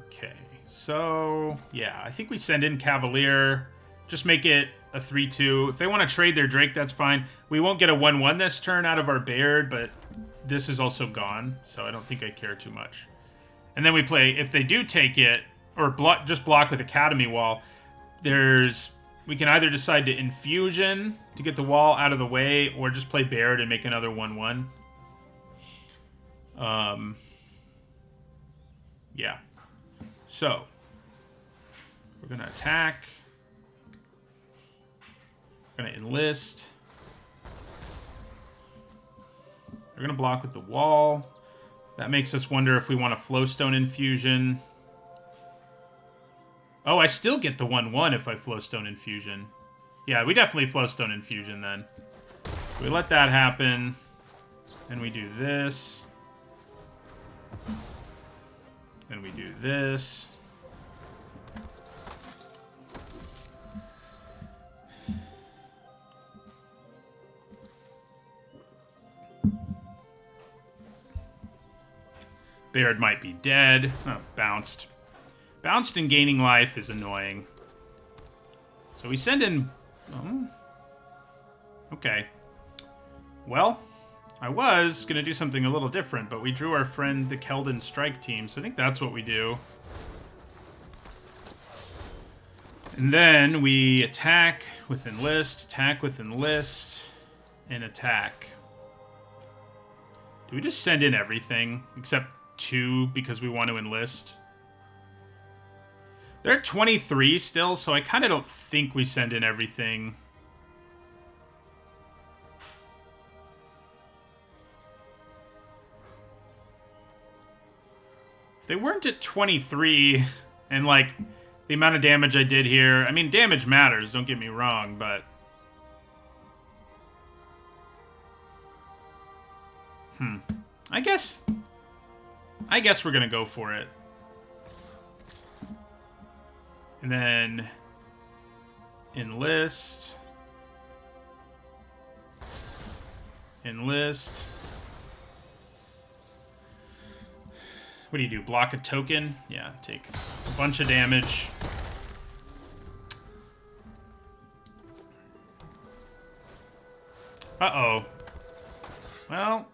Okay, so yeah, I think we send in Cavalier. Just make it a 3/2. If they want to trade their Drake, that's fine. We won't get a 1/1 this turn out of our Baird, but this is also gone, so I don't think I care too much. And then we play, if they do take it, or just block with Academy Wall, we can either decide to Infusion to get the wall out of the way, or just play Baird and make another 1/1. Yeah. So, we're going to attack. We're going to enlist. We're going to block with the wall. That makes us wonder if we want a Flowstone Infusion. Oh, I still get the 1/1 if I Flowstone Infusion. Yeah, we definitely Flowstone Infusion then. We let that happen. And we do this. Then we do this. Baird might be dead. Oh, bounced. Bounced and gaining life is annoying. So we send in... okay. Well, I was going to do something a little different, but we drew our friend the Keldon Strike team, so I think that's what we do. And then we attack with Enlist, and attack. Do we just send in everything except 2 because we want to enlist? They're at 23 still, so I kind of don't think we send in everything. If they weren't at 23, and like the amount of damage I did here, I mean, damage matters, don't get me wrong, but... I guess we're gonna go for it. And then enlist. What do you do? Block a token? Yeah, take a bunch of damage. Uh-oh. Well,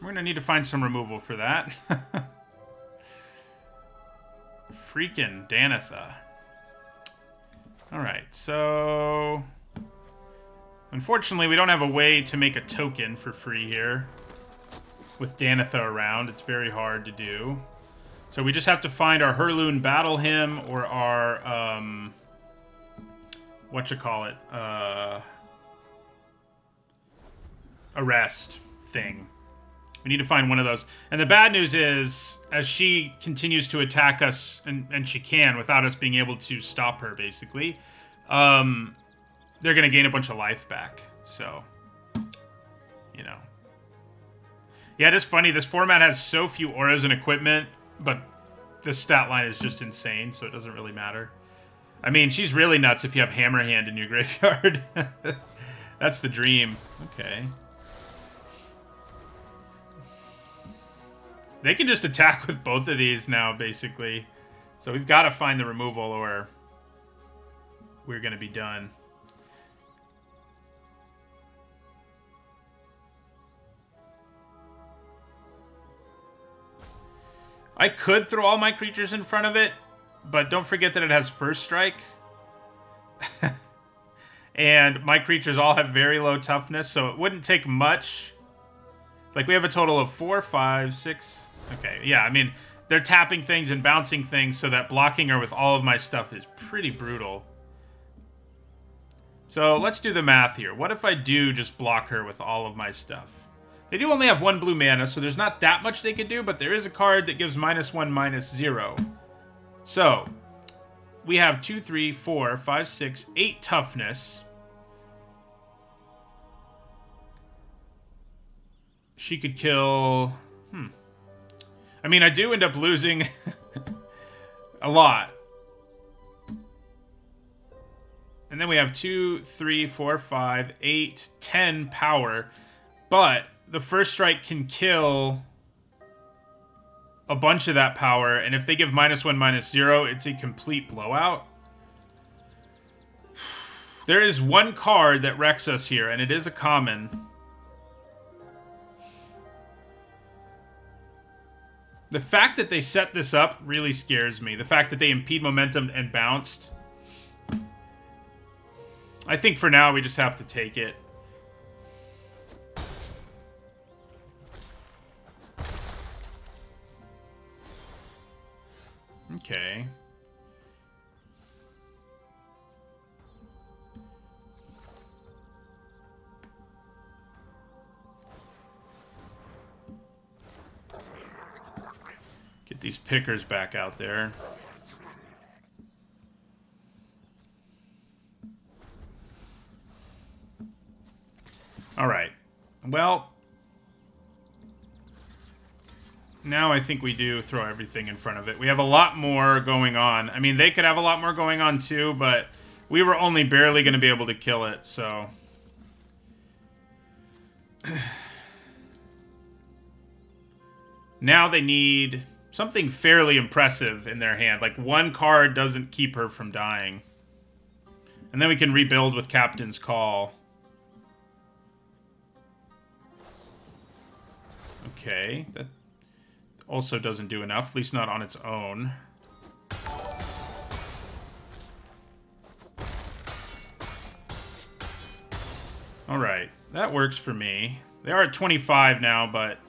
we're gonna need to find some removal for that. Freaking Danitha. Alright, so... unfortunately, we don't have a way to make a token for free here. With Danitha around, it's very hard to do. So we just have to find our Hurloon Battle Hymn or our, whatchamacallit, Arrest thing. We need to find one of those. And the bad news is, as she continues to attack us, and she can without us being able to stop her, basically, they're going to gain a bunch of life back. So, you know. Yeah, it is funny. This format has so few auras and equipment, but this stat line is just insane, so it doesn't really matter. I mean, she's really nuts if you have Hammer Hand in your graveyard. That's the dream. Okay. They can just attack with both of these now, basically. So we've got to find the removal or we're going to be done. I could throw all my creatures in front of it, but don't forget that it has first strike. And my creatures all have very low toughness, so it wouldn't take much. Like, we have a total of 4, 5, 6... Okay, yeah, I mean, they're tapping things and bouncing things, so that blocking her with all of my stuff is pretty brutal. So, let's do the math here. What if I do just block her with all of my stuff? They do only have 1 blue mana, so there's not that much they could do, but there is a card that gives -1, -0. So, we have 2, 3, 4, 5, 6, 8 toughness. She could kill... I mean, I do end up losing a lot. And then we have 2, 3, 4, 5, 8, 10 power. But the first strike can kill a bunch of that power. And if they give -1, -0, it's a complete blowout. There is one card that wrecks us here, and it is a common. The fact that they set this up really scares me. The fact that they impede momentum and bounced. I think for now we just have to take it. Okay. Get these pickers back out there. All right. Well, now I think we do throw everything in front of it. We have a lot more going on. I mean, they could have a lot more going on too, but we were only barely going to be able to kill it, so... Now they need something fairly impressive in their hand. Like, one card doesn't keep her from dying. And then we can rebuild with Captain's Call. Okay, that also doesn't do enough, at least not on its own. Alright, that works for me. They are at 25 now, but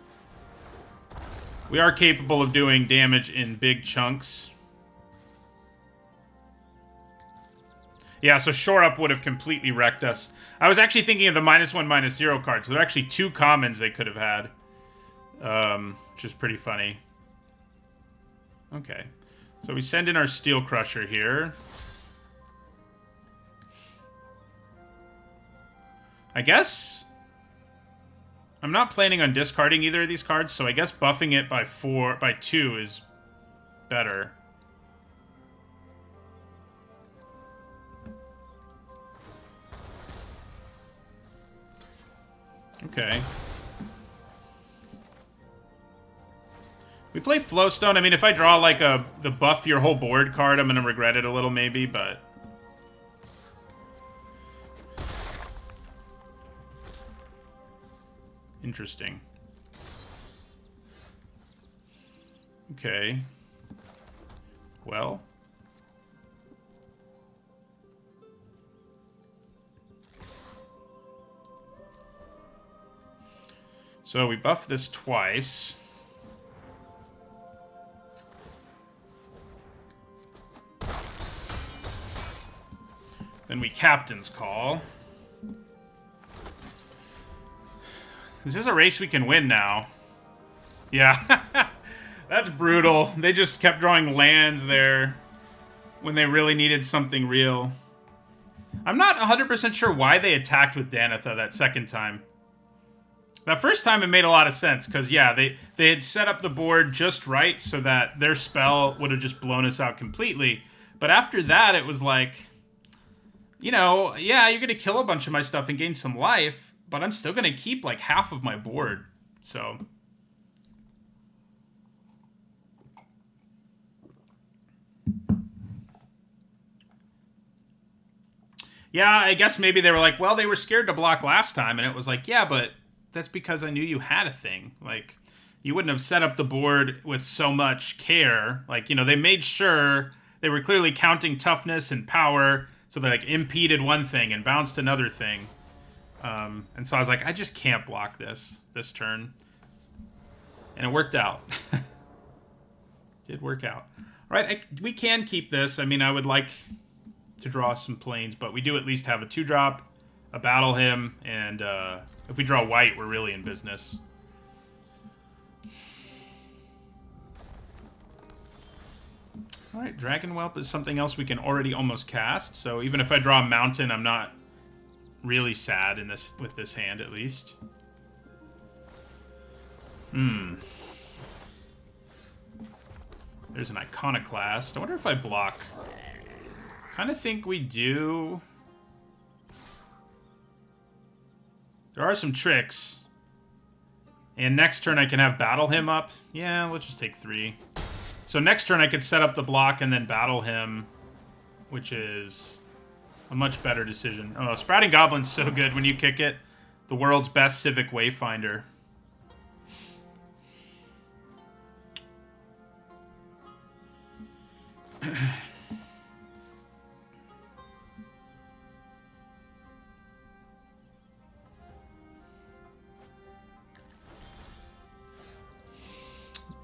we are capable of doing damage in big chunks. Yeah, so Shore Up would have completely wrecked us. I was actually thinking of the -1, -0 cards. So there are actually 2 commons they could have had. Which is pretty funny. Okay. So we send in our Steel Crusher here. I guess I'm not planning on discarding either of these cards, so I guess buffing it by 2 is better. Okay. We play Flowstone. I mean, if I draw like the buff your whole board card, I'm gonna regret it a little maybe, but interesting. Okay. Well. So we buff this twice. Then we Captain's Call. This is a race we can win now. Yeah. That's brutal. They just kept drawing lands there when they really needed something real. I'm not 100% sure why they attacked with Danitha that second time. That first time it made a lot of sense, because, yeah, they had set up the board just right so that their spell would have just blown us out completely. But after that, it was like, you know, yeah, you're going to kill a bunch of my stuff and gain some life, but I'm still going to keep, like, half of my board. So yeah, I guess maybe they were like, well, they were scared to block last time, and it was like, yeah, but that's because I knew you had a thing. Like, you wouldn't have set up the board with so much care. Like, you know, they made sure they were clearly counting toughness and power, so they like impeded one thing and bounced another thing. And so I was like, I just can't block this turn. And it worked out. Did work out. All right, we can keep this. I mean, I would like to draw some planes, but we do at least have a 2-drop, a Battle Hymn, and if we draw white, we're really in business. All right, Dragon Whelp is something else we can already almost cast. So even if I draw a mountain, I'm not really sad in this with this hand, at least. There's an Iconoclast. I wonder if I block. Kind of think we do. There are some tricks. And next turn I can have Battle Hymn up. Yeah, let's just take 3. So next turn I could set up the block and then Battle Hymn, which is a much better decision. Oh, Sprouting Goblin's so good when you kick it. The world's best Civic Wayfinder.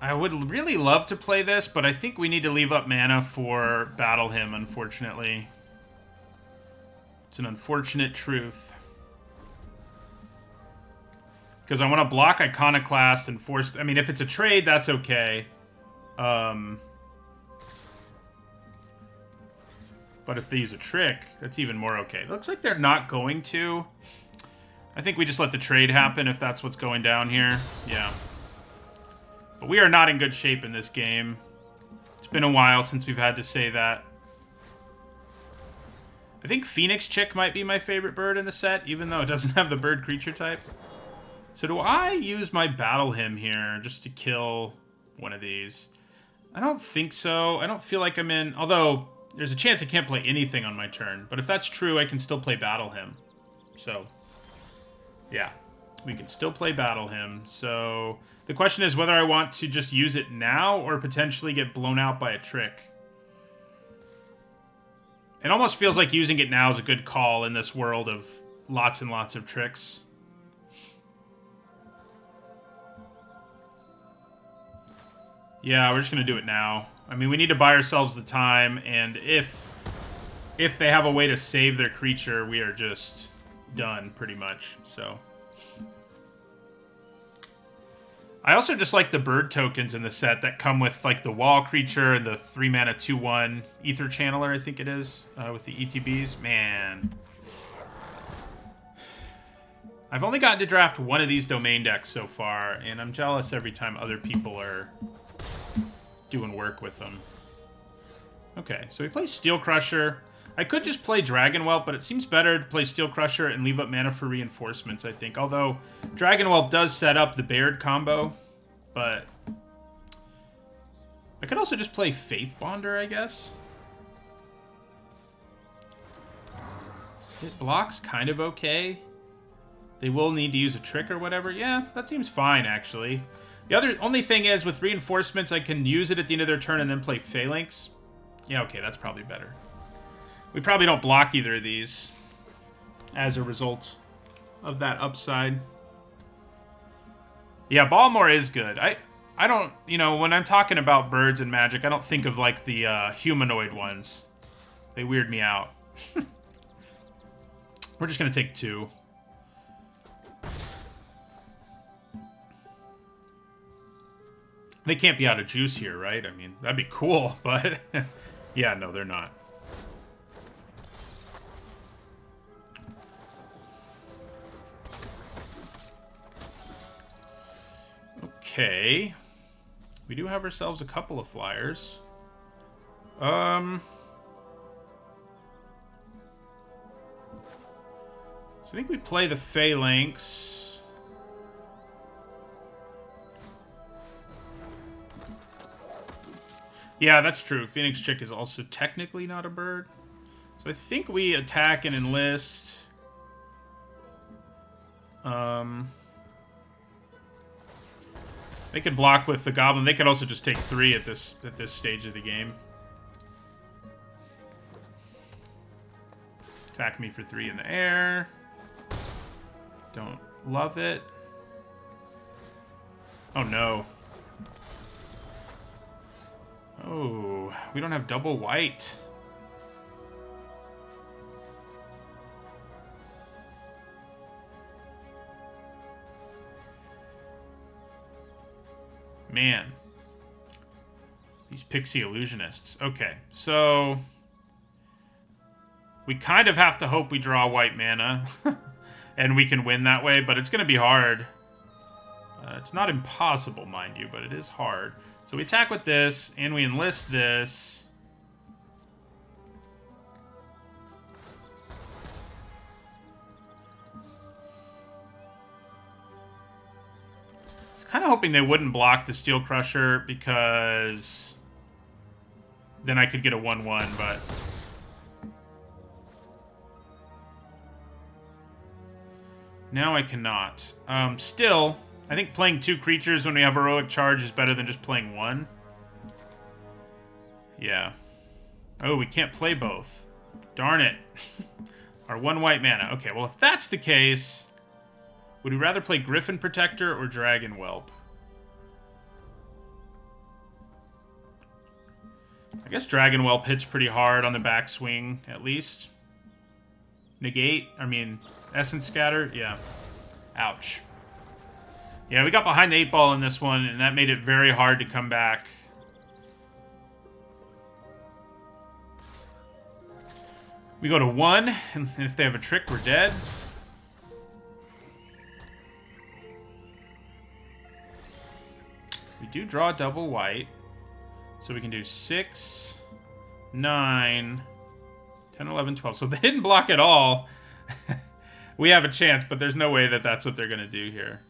I would really love to play this, but I think we need to leave up mana for Battle Hymn, unfortunately. It's an unfortunate truth. Because I want to block Iconoclast and force... I mean, if it's a trade, that's okay. But if they use a trick, that's even more okay. It looks like they're not going to. I think we just let the trade happen if that's what's going down here. Yeah. But we are not in good shape in this game. It's been a while since we've had to say that. I think Phoenix Chick might be my favorite bird in the set, even though it doesn't have the bird creature type. So do I use my Battle Hymn here just to kill one of these? I don't think so. I don't feel like I'm in... Although, there's a chance I can't play anything on my turn. But if that's true, I can still play Battle Hymn. So, yeah. We can still play Battle Hymn. So, the question is whether I want to just use it now or potentially get blown out by a trick. It almost feels like using it now is a good call in this world of lots and lots of tricks. Yeah, we're just going to do it now. I mean, we need to buy ourselves the time, and if they have a way to save their creature, we are just done, pretty much. So, I also just like the bird tokens in the set that come with, like, the wall creature and the 3-mana 2/1 Ether Channeler, I think it is, with the ETBs. Man. I've only gotten to draft one of these domain decks so far, and I'm jealous every time other people are doing work with them. Okay, so we play Steel Crusher. I could just play Dragon Whelp, but it seems better to play Steel Crusher and leave up mana for reinforcements, I think. Although, Dragon Whelp does set up the Baird combo, but I could also just play Faith Bonder, I guess. It blocks kind of okay. They will need to use a trick or whatever. Yeah, that seems fine, actually. The only thing is, with reinforcements, I can use it at the end of their turn and then play Phalanx. Yeah, okay, that's probably better. We probably don't block either of these as a result of that upside. Yeah, Balmor is good. I don't, you know, when I'm talking about birds and Magic, I don't think of, like, the humanoid ones. They weird me out. We're just going to take 2. They can't be out of juice here, right? I mean, that'd be cool, but... yeah, no, they're not. Okay. We do have ourselves a couple of flyers. So I think we play the Phalanx. Yeah, that's true. Phoenix Chick is also technically not a bird. So I think we attack and enlist. They could block with the Goblin. They could also just take 3 at this stage of the game. Attack me for 3 in the air. Don't love it. Oh, no. Oh, we don't have double white. Man. These pixie illusionists. Okay, so... we kind of have to hope we draw white mana. And we can win that way, but it's going to be hard. It's not impossible, mind you, but it is hard. So we attack with this, and we enlist this. I was kind of hoping they wouldn't block the Steel Crusher, because then I could get a 1/1, but... now I cannot. Still, I think playing 2 creatures when we have Heroic Charge is better than just playing 1. Yeah. Oh, we can't play both. Darn it. Our 1 white mana. Okay, well, if that's the case, would we rather play Griffin Protector or Dragon Whelp? I guess Dragon Whelp hits pretty hard on the backswing, at least. Negate? I mean, Essence Scatter? Yeah. Ouch. Yeah, we got behind the 8 ball in this one, and that made it very hard to come back. We go to 1, and if they have a trick, we're dead. We do draw double white, so we can do 6, 9... 10, 11, 12. So if they didn't block at all, we have a chance, but there's no way that that's what they're going to do here.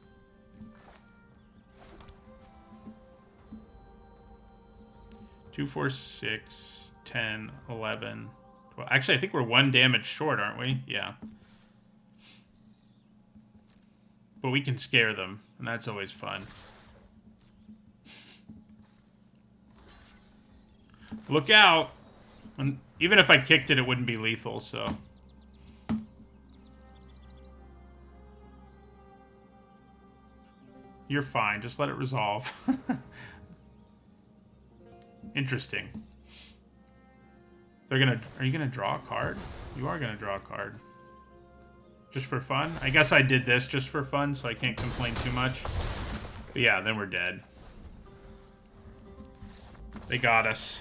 Two, 4, 6, 10, 11, 12. Actually, I think we're 1 damage short, aren't we? Yeah. But we can scare them, and that's always fun. Look out! Even if I kicked it, it wouldn't be lethal, so... you're fine. Just let it resolve. Interesting. Are you gonna draw a card? You are gonna draw a card. Just for fun? I guess I did this just for fun, so I can't complain too much. But yeah, then we're dead. They got us.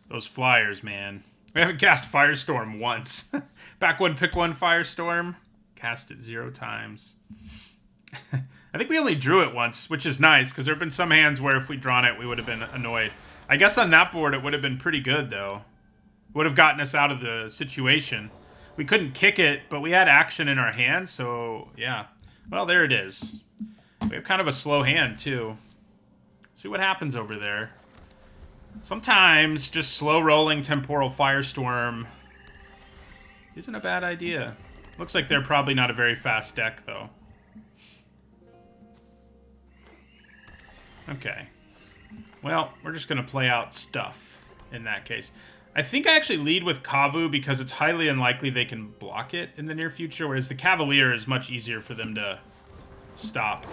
Those flyers, man. We haven't cast Firestorm once. Back when Pick 1 Firestorm, cast it 0 times. I think we only drew it once, which is nice, because there have been some hands where if we'd drawn it, we would have been annoyed. I guess on that board, it would have been pretty good, though. Would have gotten us out of the situation. We couldn't kick it, but we had action in our hand, so yeah. Well, there it is. We have kind of a slow hand, too. See what happens over there. Sometimes just slow rolling Temporal Firestorm isn't a bad idea. Looks like they're probably not a very fast deck, though. Okay. Well, we're just going to play out stuff in that case. I think I actually lead with Kavu because it's highly unlikely they can block it in the near future, whereas the Cavalier is much easier for them to stop.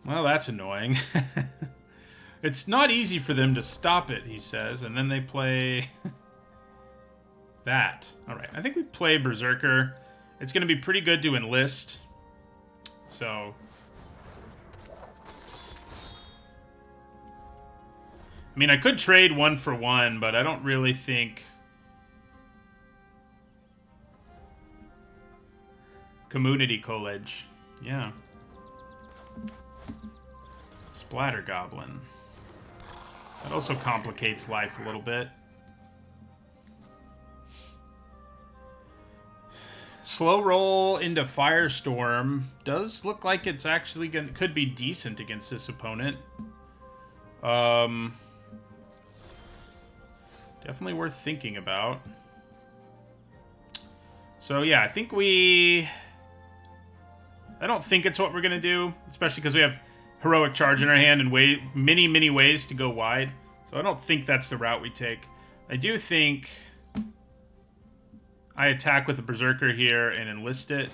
Well, that's annoying. It's not easy for them to stop it, he says, and then they play that. All right, I think we play Berserker. It's going to be pretty good to enlist. So, I mean, I could trade 1 for 1, but I don't really think Community College. Yeah. Splatter Goblin. That also complicates life a little bit. Slow roll into Firestorm does look like it's actually could be decent against this opponent. Definitely worth thinking about. So yeah, I don't think it's what we're gonna do, especially because we have Heroic Charge in our hand and many ways to go wide. So I don't think that's the route we take. I do think I attack with the Berserker here and enlist it.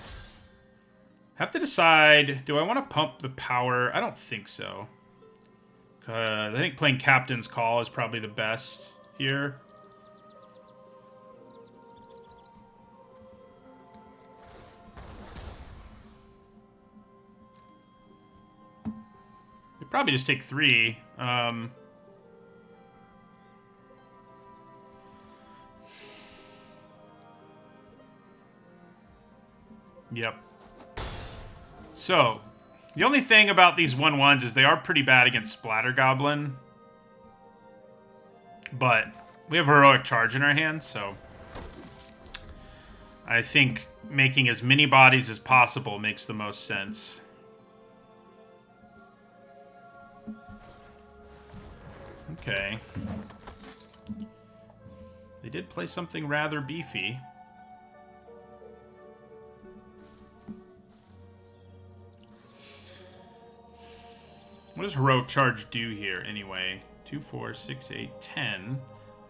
Have to decide, do I want to pump the power? I don't think so. I think playing Captain's Call is probably the best here. We probably just take 3. Yep. So, the only thing about these 1/1s is they are pretty bad against Splatter Goblin. But we have Heroic Charge in our hands, so I think making as many bodies as possible makes the most sense. Okay. They did play something rather beefy. What does Heroic Charge do here, anyway? 2, 4, 6, 8, 10,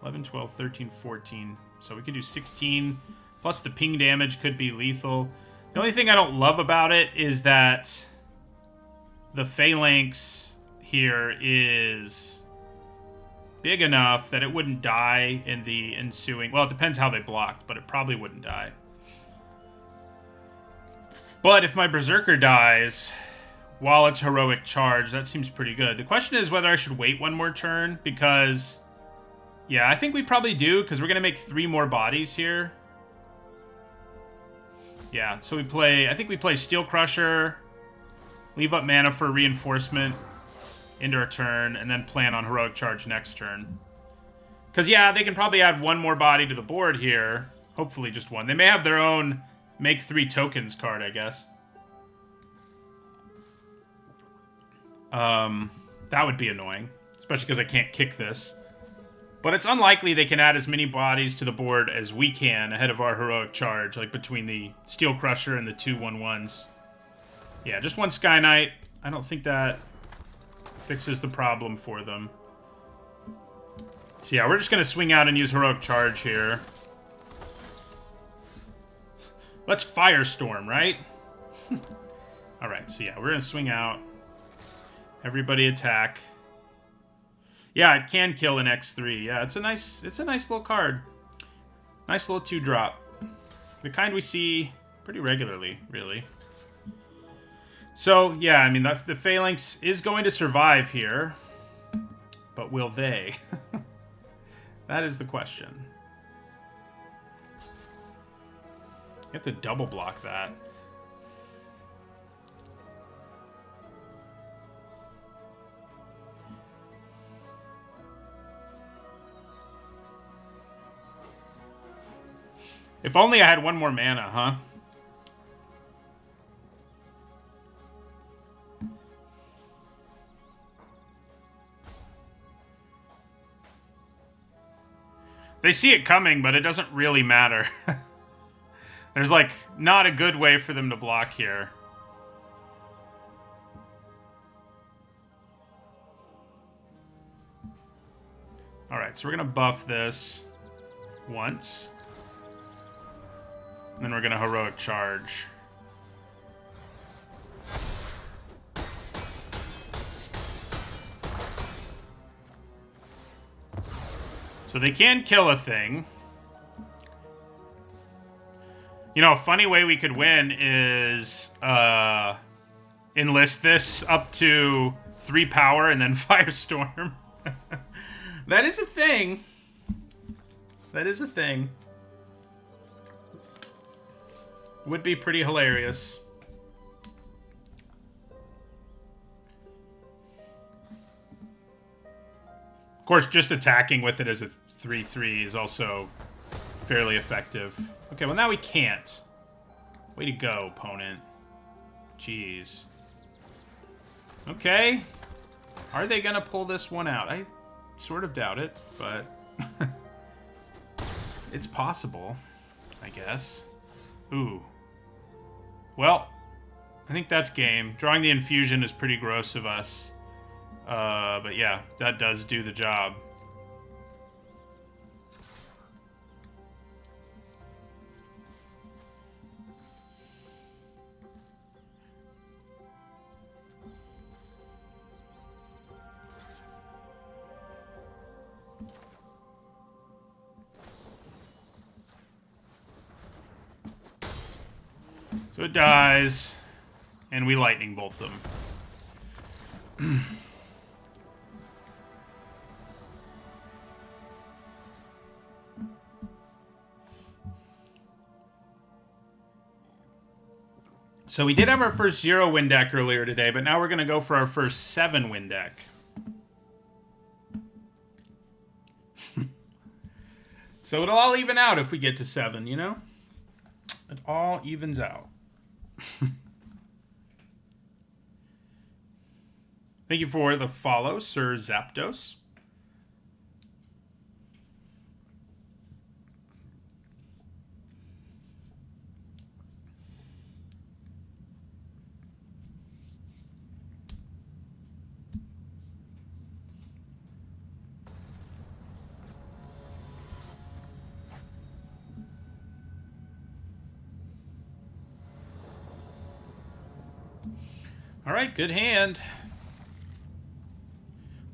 11, 12, 13, 14. So we could do 16, plus the ping damage could be lethal. The only thing I don't love about it is that the Phalanx here is big enough that it wouldn't die in the ensuing... Well, it depends how they blocked, but it probably wouldn't die. But if my Berserker dies... while it's Heroic Charge, that seems pretty good. The question is whether I should wait one more turn, because... yeah, I think we probably do, because we're going to make 3 more bodies here. Yeah, so we play... I think we play Steel Crusher, leave up mana for Reinforcement into our turn, and then plan on Heroic Charge next turn. Because, yeah, they can probably add 1 more body to the board here. Hopefully just 1. They may have their own make 3 tokens card, I guess. That would be annoying, especially because I can't kick this. But it's unlikely they can add as many bodies to the board as we can ahead of our Heroic Charge, like between the Steel Crusher and the 2 1/1s. Yeah, just 1 Sky Knight. I don't think that fixes the problem for them. So yeah, we're just going to swing out and use Heroic Charge here. Let's Firestorm, right? Alright, so yeah, we're going to swing out. Everybody attack. Yeah, it can kill an X3. Yeah, it's a nice little card. Nice little 2-drop. The kind we see pretty regularly, really. So, yeah, I mean, the Phalanx is going to survive here. But will they? That is the question. You have to double block that. If only I had 1 more mana, huh? They see it coming, but it doesn't really matter. There's, like, not a good way for them to block here. Alright, so we're going to buff this once. And then we're going to Heroic Charge. So they can kill a thing. You know, a funny way we could win is enlist this up to 3 power and then Firestorm. That is a thing. That is a thing. Would be pretty hilarious. Of course, just attacking with it as a 3/3 is also fairly effective. Okay, well now we can't. Way to go, opponent. Jeez. Okay. Are they gonna pull this one out? I sort of doubt it, but it's possible, I guess. Ooh. Well, I think that's game. Drawing the infusion is pretty gross of us. But yeah, that does do the job. So it dies, and we lightning bolt them. So we did have our first 0-win deck earlier today, but now we're going to go for our first 7-win deck. So it'll all even out if we get to 7, you know? It all evens out. Thank you for the follow, Sir Zapdos. All right, good hand.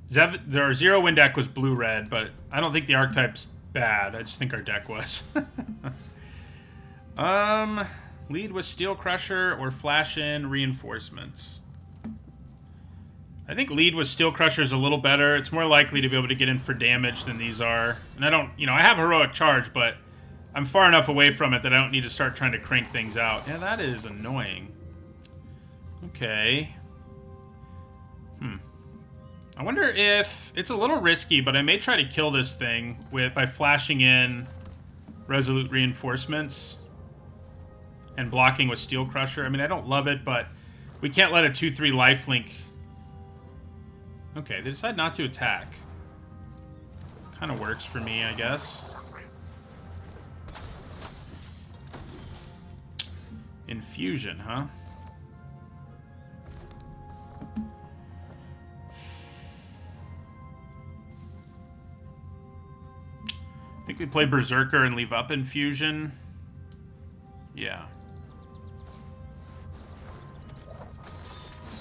Their 0-win deck was blue-red, but I don't think the archetype's bad. I just think our deck was. Lead with Steel Crusher or Flash in Reinforcements. I think lead with Steel Crusher is a little better. It's more likely to be able to get in for damage than these are. And I don't, you know, I have Heroic Charge, but I'm far enough away from it that I don't need to start trying to crank things out. Yeah, that is annoying. Okay. I wonder if... It's a little risky, but I may try to kill this thing by flashing in Resolute Reinforcements and blocking with Steel Crusher. I mean, I don't love it, but we can't let a 2-3 lifelink... Okay, they decide not to attack. Kind of works for me, I guess. Infusion, huh? I think we play Berserker and leave up Infusion. Yeah.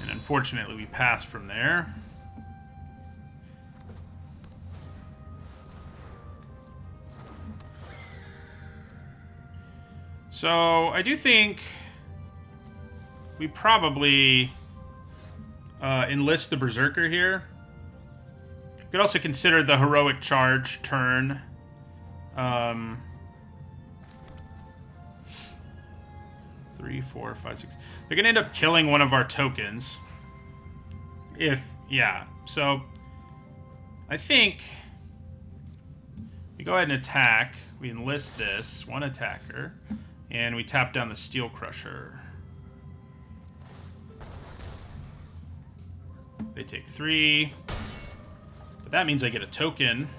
And unfortunately, we pass from there. So, I do think we probably enlist the Berserker here. We could also consider the Heroic Charge turn. 3, 4, 5, 6. They're gonna end up killing one of our tokens. Yeah. So I think we go ahead and attack. We enlist this one attacker, and we tap down the Steel Crusher. They take 3, but that means I get a token.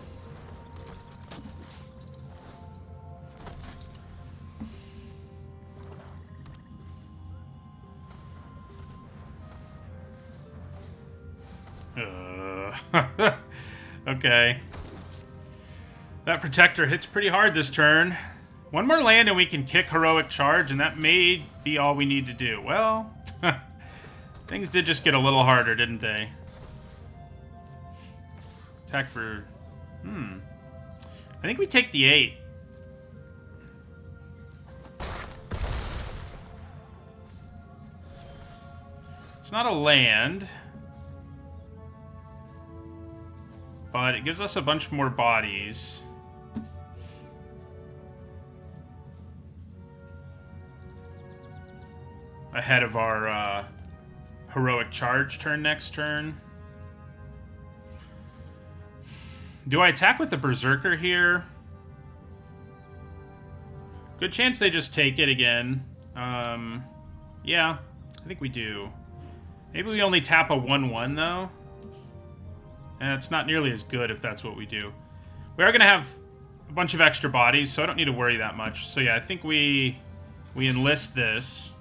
Okay. That Protector hits pretty hard this turn. One more land and we can kick Heroic Charge, and that may be all we need to do. Well, things did just get a little harder, didn't they? Attack for... I think we take the 8. It's not a land. But it gives us a bunch more bodies. Ahead of our Heroic Charge turn next turn. Do I attack with the Berserker here? Good chance they just take it again. Yeah, I think we do. Maybe we only tap a 1/1 though. And it's not nearly as good if that's what we do. We are going to have a bunch of extra bodies, so I don't need to worry that much. So yeah, I think we enlist this.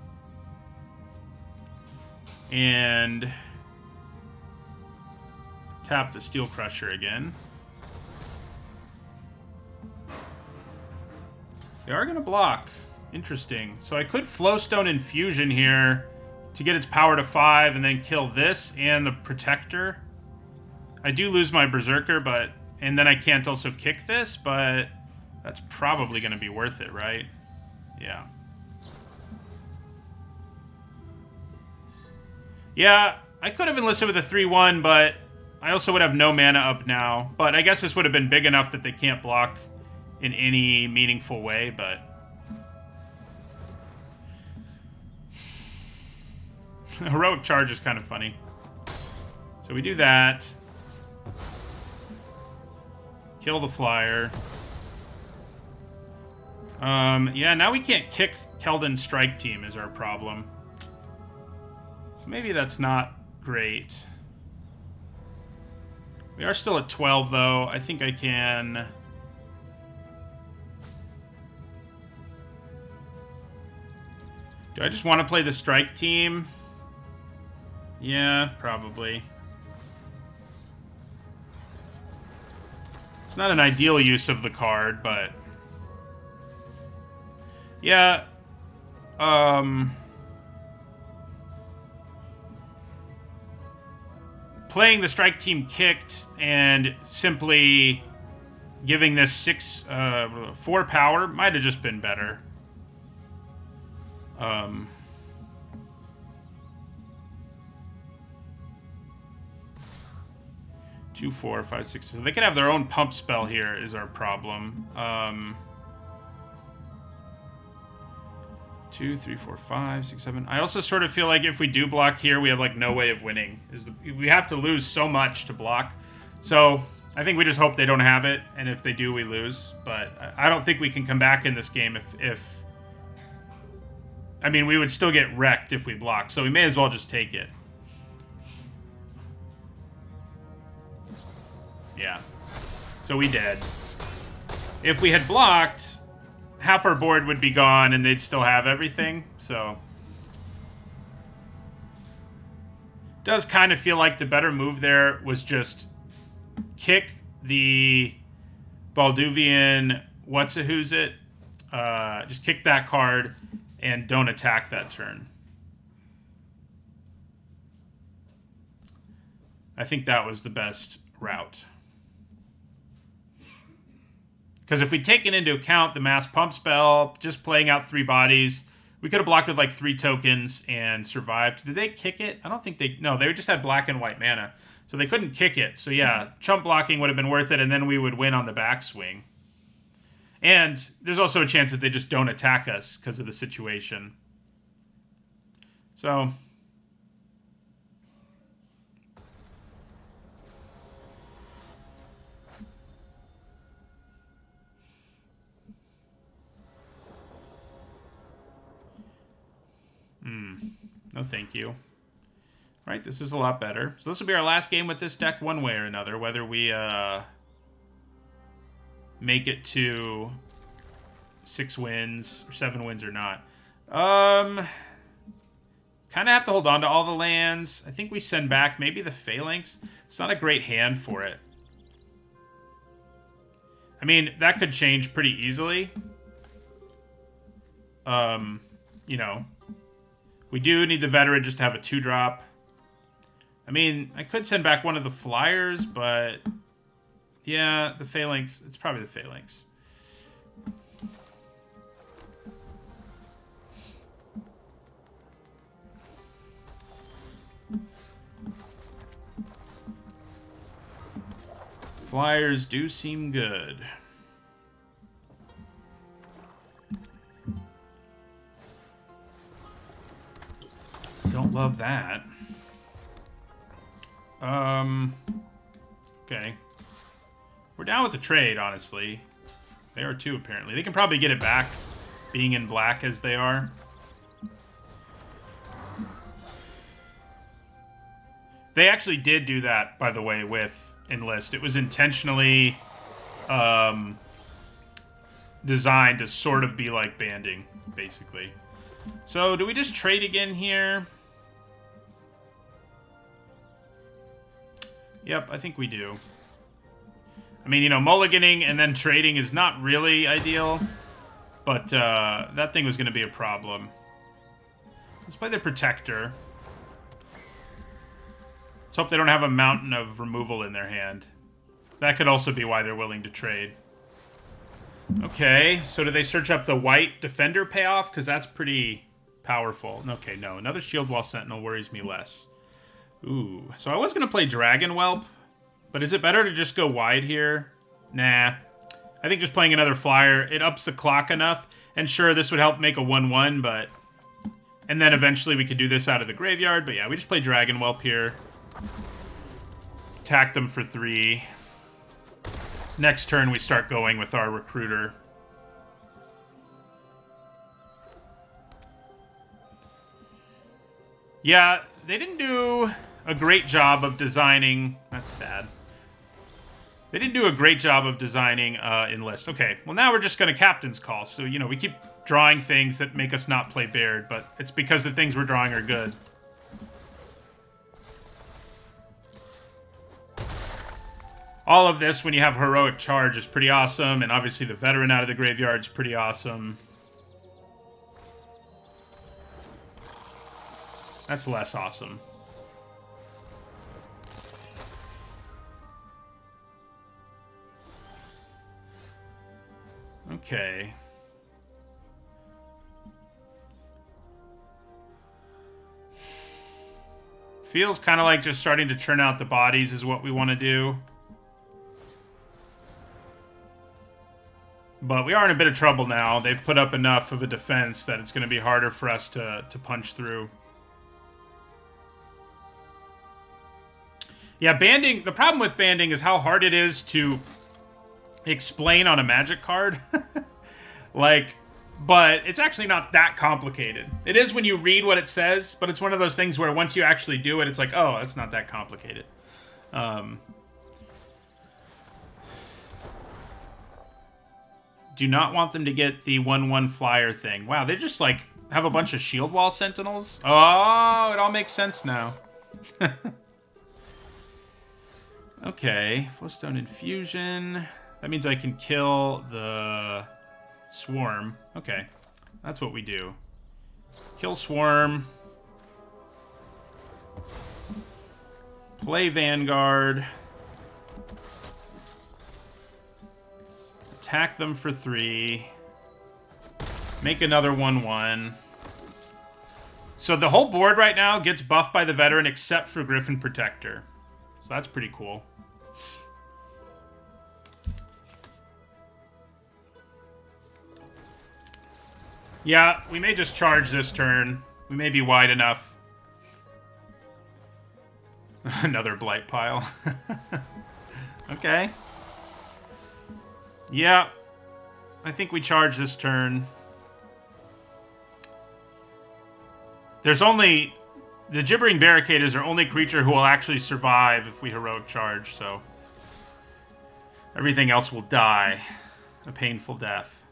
And tap the Steel Crusher again. They are going to block. Interesting. So I could Flowstone Infusion here to get its power to 5 and then kill this and the Protector. I do lose my Berserker, but... And then I can't also kick this, but that's probably going to be worth it, right? Yeah. Yeah, I could have enlisted with a 3/1, but I also would have no mana up now. But I guess this would have been big enough that they can't block in any meaningful way, but... Heroic Charge is kind of funny. So we do that. Kill the flyer. Yeah, now we can't kick Keldon's Strike Team is our problem. So maybe that's not great. We are still at 12, though. I think I can... Do I just want to play the Strike Team? Yeah, probably. It's not an ideal use of the card, but... Yeah. Playing the Strike Team kicked and simply giving this 4 power might have just been better. 2, 4, 5, 6. So they could have their own pump spell here is our problem. 2, 3, 4, 5, 6, 7. I also sort of feel like if we do block here, we have like no way of winning. We have to lose so much to block. So I think we just hope they don't have it, and if they do, we lose. But I don't think we can come back in this game if I mean, we would still get wrecked if we block, so we may as well just take it. Yeah. So we did. If we had blocked, half our board would be gone and they'd still have everything, so... Does kind of feel like the better move there was just kick the Balduvian what's-a-who's-it, just kick that card and don't attack that turn. I think that was the best route. Because if we'd taken into account the mass pump spell, just playing out 3 bodies, we could have blocked with like 3 tokens and survived. Did they kick it? I don't think they... No, they just had black and white mana. So they couldn't kick it. So yeah, chump blocking would have been worth it, and then we would win on the backswing. And there's also a chance that they just don't attack us because of the situation. So... No, thank you. All right, this is a lot better. So this will be our last game with this deck one way or another, whether we make it to 6 wins or 7 wins or not. Kind of have to hold on to all the lands. I think we send back maybe the Phalanx. It's not a great hand for it. I mean, that could change pretty easily. You know... We do need the Veteran just to have a 2-drop. I mean, I could send back one of the Flyers, but... Yeah, the Phalanx. It's probably the Phalanx. Flyers do seem good. Don't love that. Okay. We're down with the trade, honestly. They are too, apparently. They can probably get it back, being in black as they are. They actually did do that, by the way, with Enlist. It was intentionally designed to sort of be like banding, basically. So, do we just trade again here? Yep, I think we do. I mean, you know, mulliganing and then trading is not really ideal, but that thing was going to be a problem. Let's play the Protector. Let's hope they don't have a mountain of removal in their hand. That could also be why they're willing to trade. Okay, so do they search up the white Defender payoff? Because that's pretty powerful. Okay, no. Another Shield Wall Sentinel worries me less. Ooh, so I was going to play Dragon Whelp, but is it better to just go wide here? Nah. I think just playing another flyer, it ups the clock enough. And sure, this would help make a 1-1, but... And then eventually we could do this out of the graveyard. But yeah, we just play Dragon Whelp here. Attack them for 3. Next turn, we start going with our Recruiter. Yeah, they didn't do a great job of designing... That's sad. They didn't do a great job of designing Enlist. Okay, well now we're just going to Captain's Call. So, you know, we keep drawing things that make us not play Baird, but it's because the things we're drawing are good. All of this, when you have Heroic Charge, is pretty awesome, and obviously the Veteran out of the graveyard is pretty awesome. That's less awesome. Okay. Feels kind of like just starting to churn out the bodies is what we want to do. But we are in a bit of trouble now. They've put up enough of a defense that it's going to be harder for us to punch through. Yeah, banding... The problem with banding is how hard it is to explain on a Magic card. Like, but it's actually not that complicated. It is when you read what it says, but it's one of those things where once you actually do it, it's like, oh, it's not that complicated. Do not want them to get the 1/1 flyer thing. Wow, they just, like, have a bunch of Shield Wall Sentinels? Oh, it all makes sense now. Okay, Flowstone Infusion. That means I can kill the Swarm. Okay, that's what we do. Kill Swarm. Play Vanguard. Attack them for 3. Make another 1/1. So the whole board right now gets buffed by the Veteran except for Griffin Protector. So that's pretty cool. Yeah, we may just charge this turn. We may be wide enough. Another Blight Pile. Okay. Yeah. I think we charge this turn. There's only... The Gibbering Barricade is our only creature who will actually survive if we Heroic Charge, so... Everything else will die. A painful death.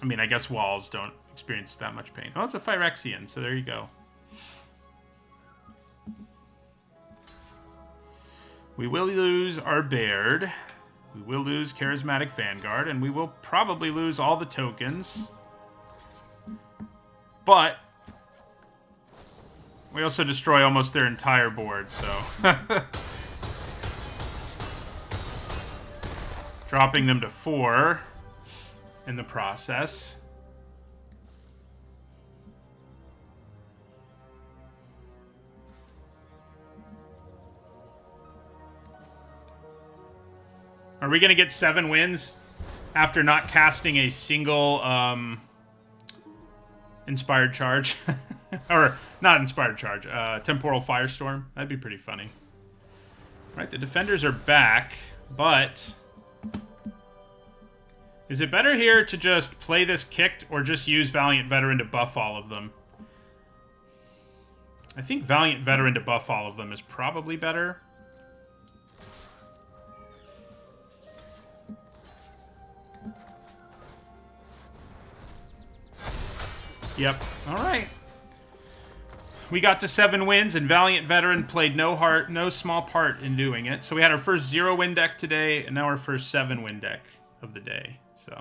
I mean, I guess walls don't experience that much pain. Oh, it's a Phyrexian, so there you go. We will lose our Baird. We will lose Charismatic Vanguard, and we will probably lose all the tokens. But we also destroy almost their entire board, so... Dropping them to 4 in the process. Are we going to get 7 wins after not casting a single Inspired Charge? Or, not Inspired Charge, Temporal Firestorm? That'd be pretty funny. Right, the defenders are back, but... Is it better here to just play this kicked or just use Valiant Veteran to buff all of them? I think Valiant Veteran to buff all of them is probably better. Yep. All right. We got to 7 wins, and Valiant Veteran played no small part in doing it. So we had our first 0-win deck today, and now our first 7-win deck of the day. So